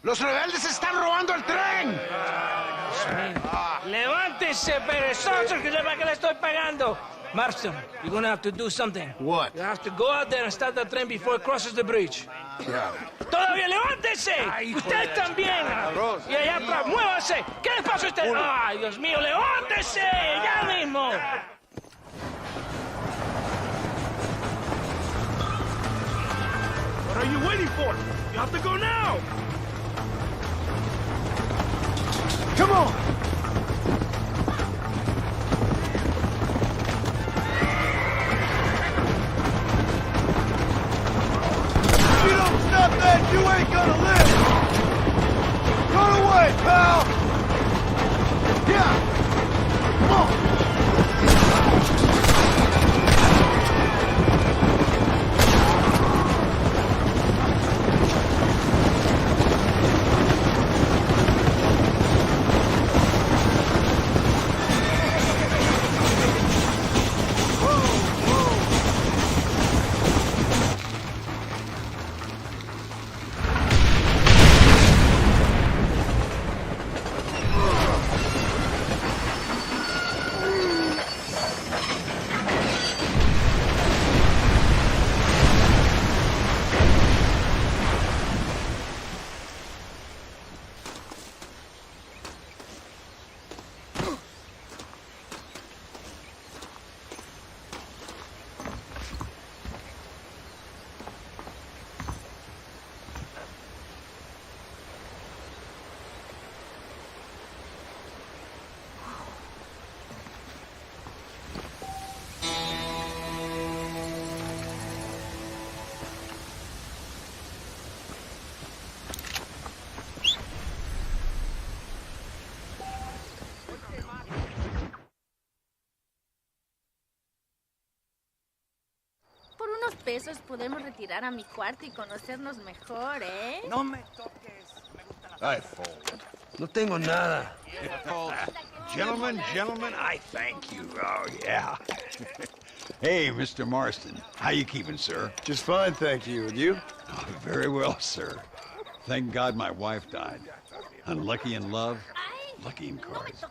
¡Los rebeldes están robando el tren! ¡Levántese, perezosos, que sepa que le estoy pagando! Marston, you're gonna have to do something. What? You have to go out there and stop the train before it crosses the bridge. Yeah. ¡Todavía levántese! ¡Usted también! Y allá atrás, muévase. ¿Qué le pasa a usted? ¡Ay, Dios mío, levántese! ¡Ya mismo! What are you waiting for? You have to go now! Come on! If you don't stop that, you ain't gonna live! Run away, pal! Yeah! Come on! Por unos pesos podemos retirar a mi cuarto y conocernos mejor, ¿eh? No me toques. Me gusta la... I fold. No tengo nada. Gentlemen, I thank you. Oh, yeah. Hey, Mr. Marston. How you keeping, sir? Just fine, thank you. And you? Oh, very well, sir. Thank God my wife died. Unlucky in love, lucky in cards.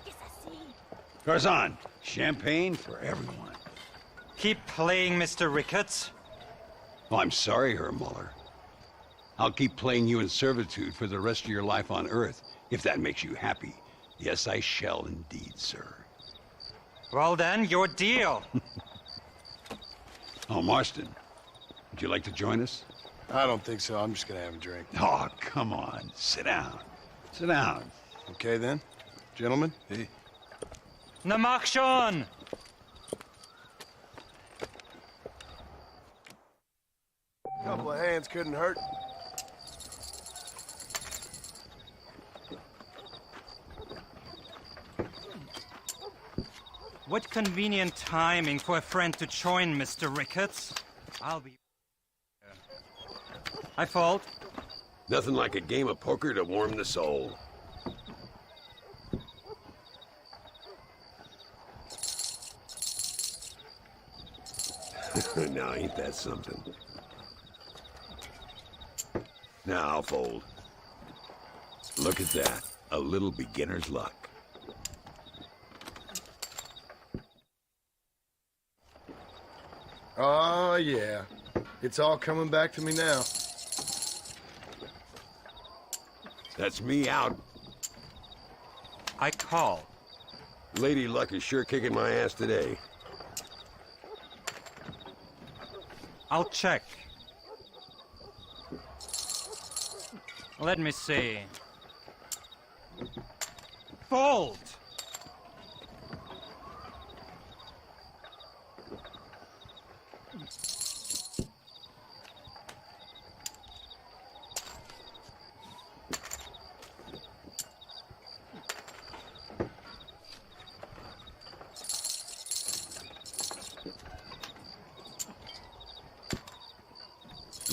Garzon, champagne for everyone. Keep playing, Mr. Ricketts. Oh, I'm sorry, Herr Muller. I'll keep playing you in servitude for the rest of your life on Earth, if that makes you happy. Yes, I shall indeed, sir. Well then, your deal. Oh, Marston, would you like to join us? I don't think so. I'm just gonna have a drink. Oh, come on. Sit down. Sit down. Okay, then. Gentlemen? Hey. Na mach schon! Couple of hands couldn't hurt. What convenient timing for a friend to join, Mr. Ricketts. I'll be... I fault. Nothing like a game of poker to warm the soul. Now, ain't that something? Now, I'll fold. Look at that. A little beginner's luck. Oh, yeah. It's all coming back to me now. That's me out. I call. Lady Luck is sure kicking my ass today. I'll check. Let me see. Fold!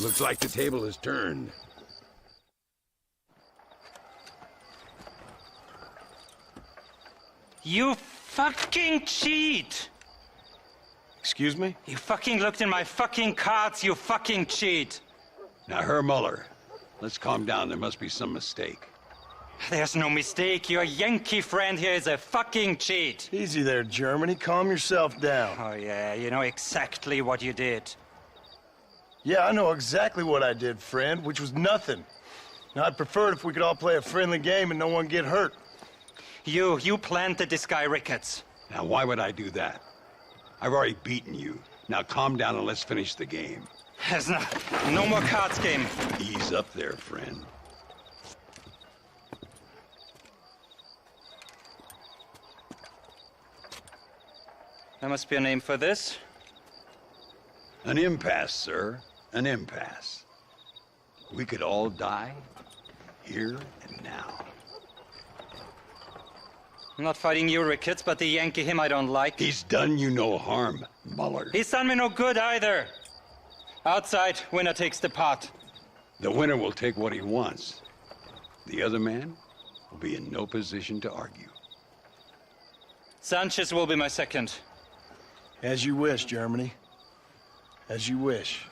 Looks like the table has turned. You fucking cheat! Excuse me? You fucking looked in my fucking cards, you fucking cheat! Now, Herr Muller, let's calm down. There must be some mistake. There's no mistake. Your Yankee friend here is a fucking cheat. Easy there, Germany. Calm yourself down. Oh, yeah, you know exactly what you did. Yeah, I know exactly what I did, friend, which was nothing. Now, I'd prefer it if we could all play a friendly game and no one get hurt. You planted this guy Ricketts. Now, why would I do that? I've already beaten you. Now, calm down and let's finish the game. There's no more cards game. Ease up there, friend. There must be a name for this. An impasse, sir. An impasse. We could all die, here and now. I'm not fighting you, Ricketts, but the Yankee him I don't like. He's done you no harm, Muller. He's done me no good either. Outside, winner takes the pot. The winner will take what he wants. The other man will be in no position to argue. Sanchez will be my second. As you wish, Germany. As you wish.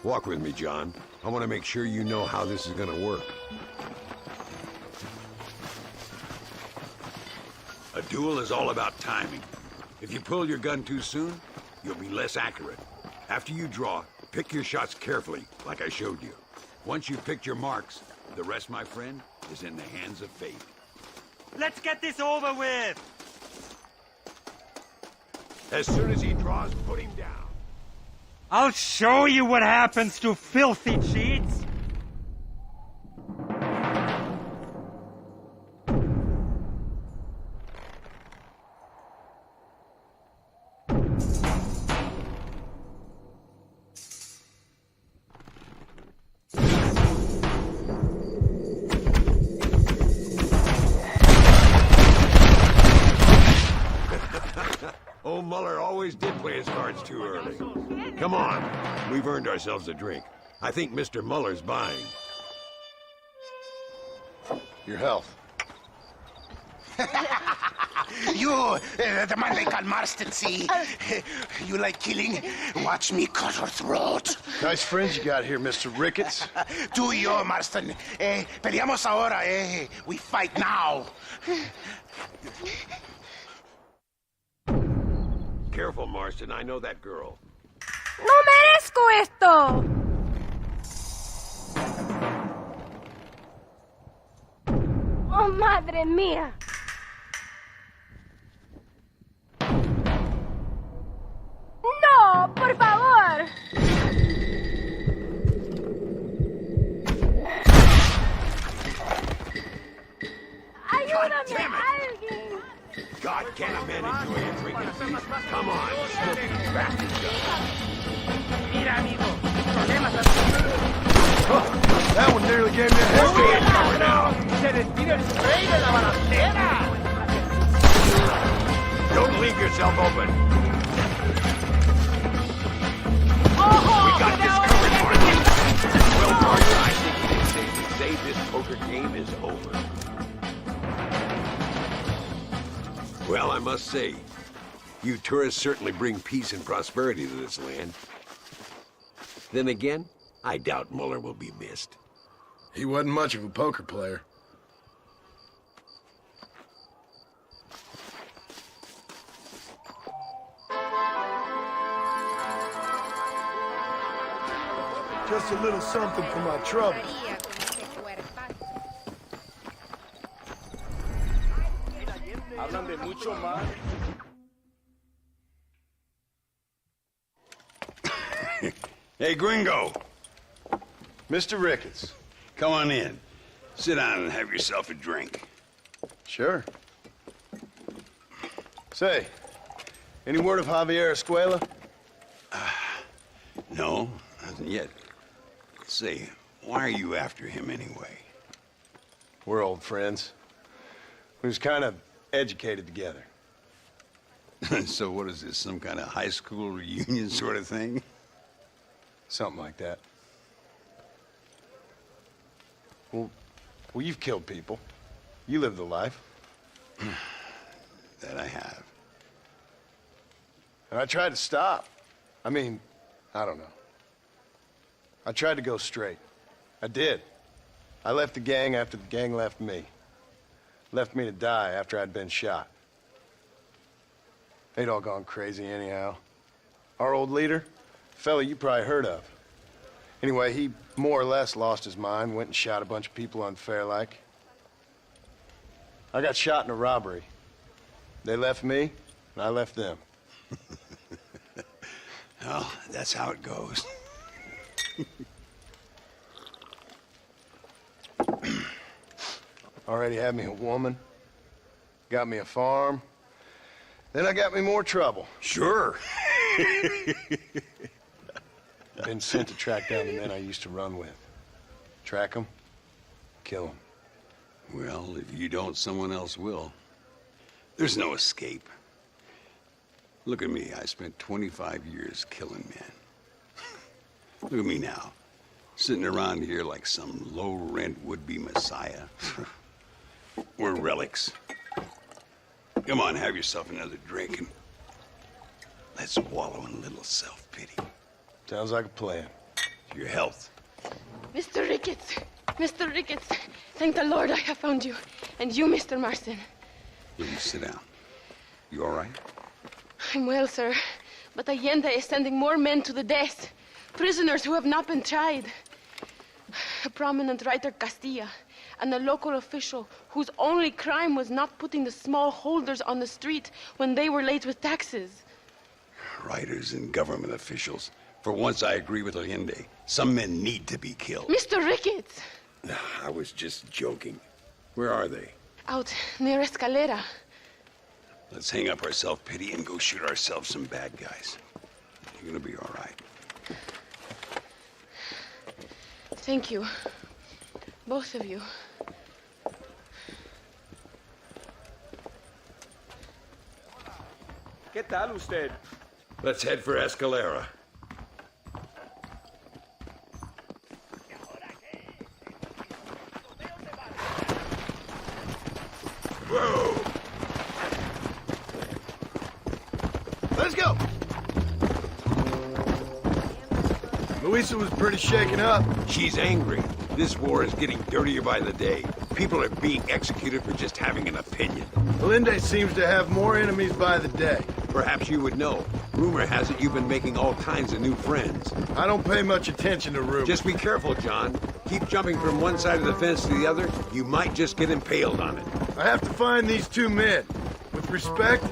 Walk with me, John. I want to make sure you know how this is going to work. A duel is all about timing. If you pull your gun too soon, you'll be less accurate. After you draw, pick your shots carefully, like I showed you. Once you've picked your marks, the rest, my friend, is in the hands of fate. Let's get this over with! As soon as he draws, put him down. I'll show you what happens to filthy cheats! Old Muller always did play his cards too early. Come on, we've earned ourselves a drink. I think Mr. Muller's buying. Your health. You, the man they call Marston, see? You like killing? Watch me cut her throat. Nice friends you got here, Mr. Ricketts. Tú y yo, Marston. Peleamos ahora, We fight now. Careful, Marston. I know that girl. ¡No merezco esto! ¡Oh, madre mía! ¡No, por favor! ¡Ayúdame, alguien! God, can a man enjoy a drink in peace? Come on, smoke these bastards up. Mira, amigo, problemas That one nearly gave me a head start. now. Se despide el spray de la balacera. Don't leave yourself open. We got this covered, Martin. Well, Martin, I think it is safe to say this poker game is over. Well, I must say, you tourists certainly bring peace and prosperity to this land. Then again, I doubt Muller will be missed. He wasn't much of a poker player. Just a little something for my trouble. Hablan de mucho más. Hey, Gringo. Mr. Ricketts. Come on in. Sit down and have yourself a drink. Sure. Say, any word of Javier Escuela? No, nothing yet. Say, why are you after him anyway? We're old friends. We was kind of educated together. So what is this, some kind of high school reunion sort of thing? Something like that. Well, you've killed people. You lived the life. That I have. And I tried to stop. I mean, I don't know. I tried to go straight. I did. I left the gang after the gang left me. Left me to die after I'd been shot. They'd all gone crazy anyhow. Our old leader, fella you probably heard of. Anyway, he more or less lost his mind, went and shot a bunch of people unfair like. I got shot in a robbery. They left me, and I left them. Well, that's how it goes. Already had me a woman, got me a farm, then I got me more trouble. Sure. Been sent to track down the men I used to run with. Track them, kill them. Well, if you don't, someone else will. There's no escape. Look at me. I spent 25 years killing men. Look at me now. Sitting around here like some low-rent would-be messiah. We're relics. Come on, have yourself another drink and let's wallow in a little self-pity. Sounds like a plan. Your health. Mr. Ricketts! Mr. Ricketts! Thank the Lord I have found you. And you, Mr. Marston. Will you sit down? You all right? I'm well, sir. But Allende is sending more men to the death. Prisoners who have not been tried. A prominent writer, Castilla, and a local official whose only crime was not putting the small holders on the street when they were late with taxes. Writers and government officials. For once, I agree with Allende. Some men need to be killed. Mr. Ricketts! I was just joking. Where are they? Out near Escalera. Let's hang up our self-pity and go shoot ourselves some bad guys. You're gonna be all right. Thank you. Both of you. ¿Qué tal usted? Let's head for Escalera. Whoa! Let's go! Luisa was pretty shaken up. She's angry. This war is getting dirtier by the day. People are being executed for just having an opinion. Allende seems to have more enemies by the day. Perhaps you would know. Rumor has it you've been making all kinds of new friends. I don't pay much attention to rumors. Just be careful, John. Keep jumping from one side of the fence to the other. You might just get impaled on it. I have to find these two men. With respect,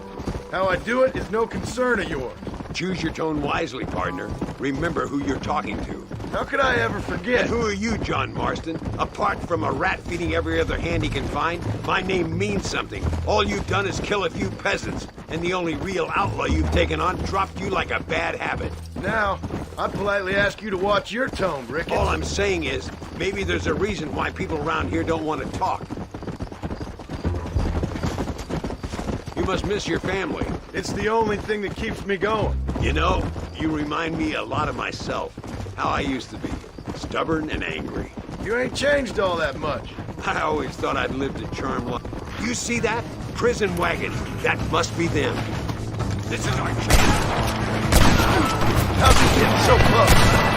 how I do it is no concern of yours. Choose your tone wisely, partner. Remember who you're talking to. How could I ever forget? And who are you, John Marston? Apart from a rat feeding every other hand he can find, my name means something. All you've done is kill a few peasants, and the only real outlaw you've taken on dropped you like a bad habit. Now, I politely ask you to watch your tone, Ricketts. All I'm saying is, maybe there's a reason why people around here don't want to talk. You must miss your family. It's the only thing that keeps me going. You know, you remind me a lot of myself. How I used to be. Stubborn and angry. You ain't changed all that much. I always thought I'd lived a charmed life. You see that? Prison wagons. That must be them. This is our chance. How's he getting so close?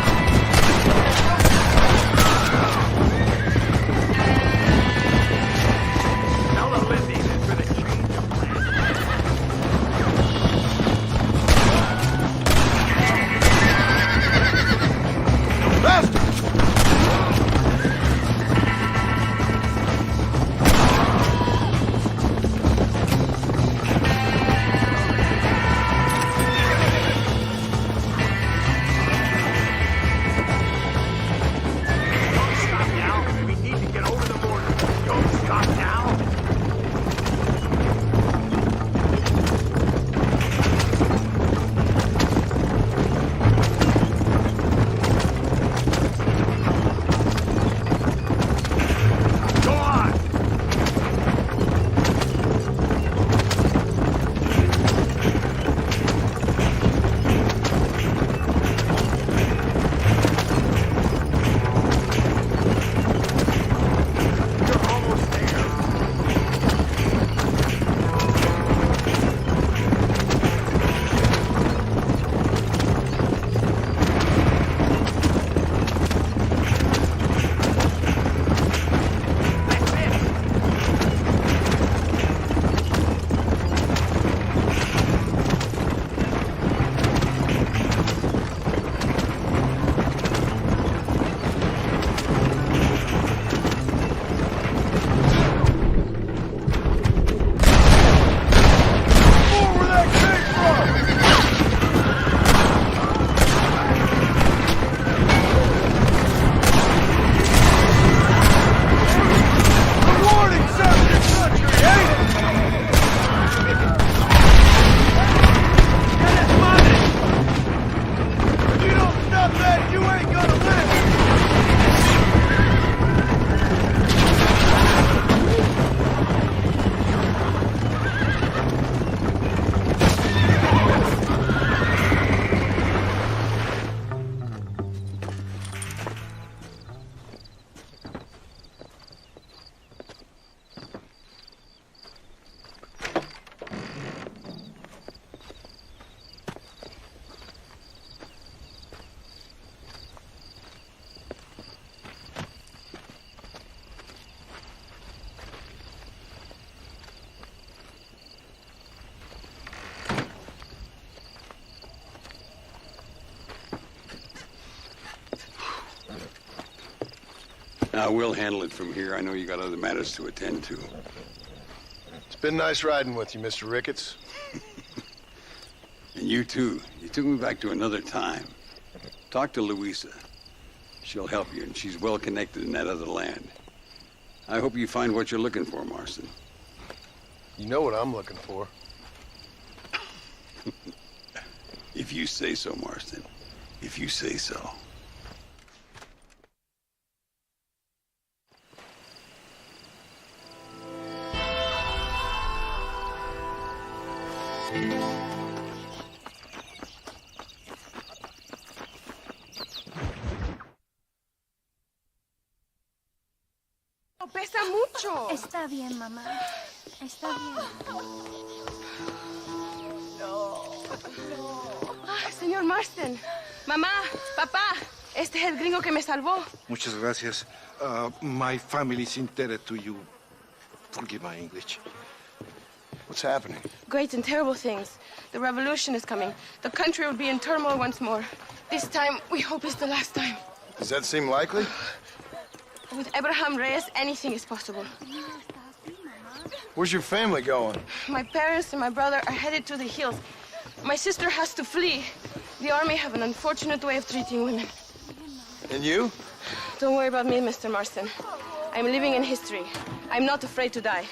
Now, we'll handle it from here. I know you got other matters to attend to. It's been nice riding with you, Mr. Ricketts. And you too. You took me back to another time. Talk to Louisa. She'll help you, and she's well connected in that other land. I hope you find what you're looking for, Marston. You know what I'm looking for. If you say so, Marston. If you say so. Pesa mucho. Está bien, mamá. Está bien. Señor Marston. Mamá, papá. Este es el gringo que me salvó. Muchas gracias. My family is indebted to you. Forgive my English. What's happening? Great and terrible things. The revolution is coming. The country will be in turmoil once more. This time, we hope is the last time. Does that seem likely? With Abraham Reyes, anything is possible. Where's your family going? My parents and my brother are headed to the hills. My sister has to flee. The army have an unfortunate way of treating women. And you? Don't worry about me, Mr. Marston. I'm living in history. I'm not afraid to die.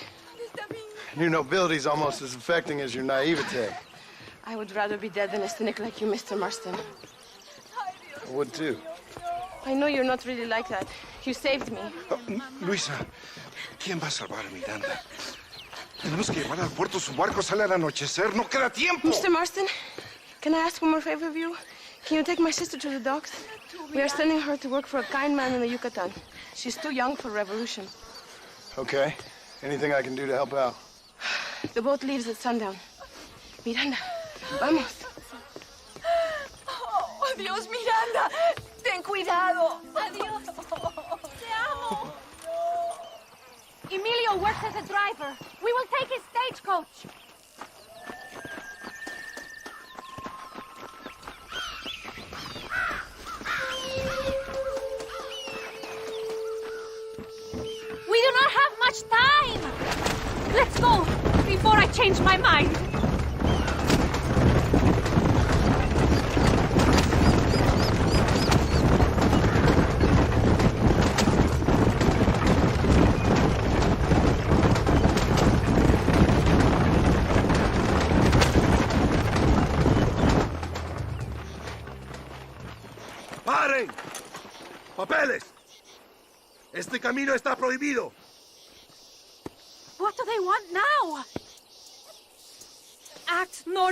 Your nobility's almost as affecting as your naivete. I would rather be dead than a cynic like you, Mr. Marston. I would too. I know you're not really like that. You saved me. Luisa, ¿quién va a salvar a Miranda? Tenemos que llevar al puerto. Su barco sale al anochecer. No queda tiempo. Mr. Marston, can I ask one more favor of you? Can you take my sister to the docks? We are sending her to work for a kind man in the Yucatan. She's too young for revolution. Okay. Anything I can do to help out? The boat leaves at sundown. Miranda, vamos. Oh, Dios, Miranda. Ten cuidado. Adiós. Te amo. Emilio works as a driver. We will take his stagecoach. We do not have much time. Let's go before I change my mind. ¡Paren! ¡Papeles! Este camino está prohibido. What do they want now? Act normal.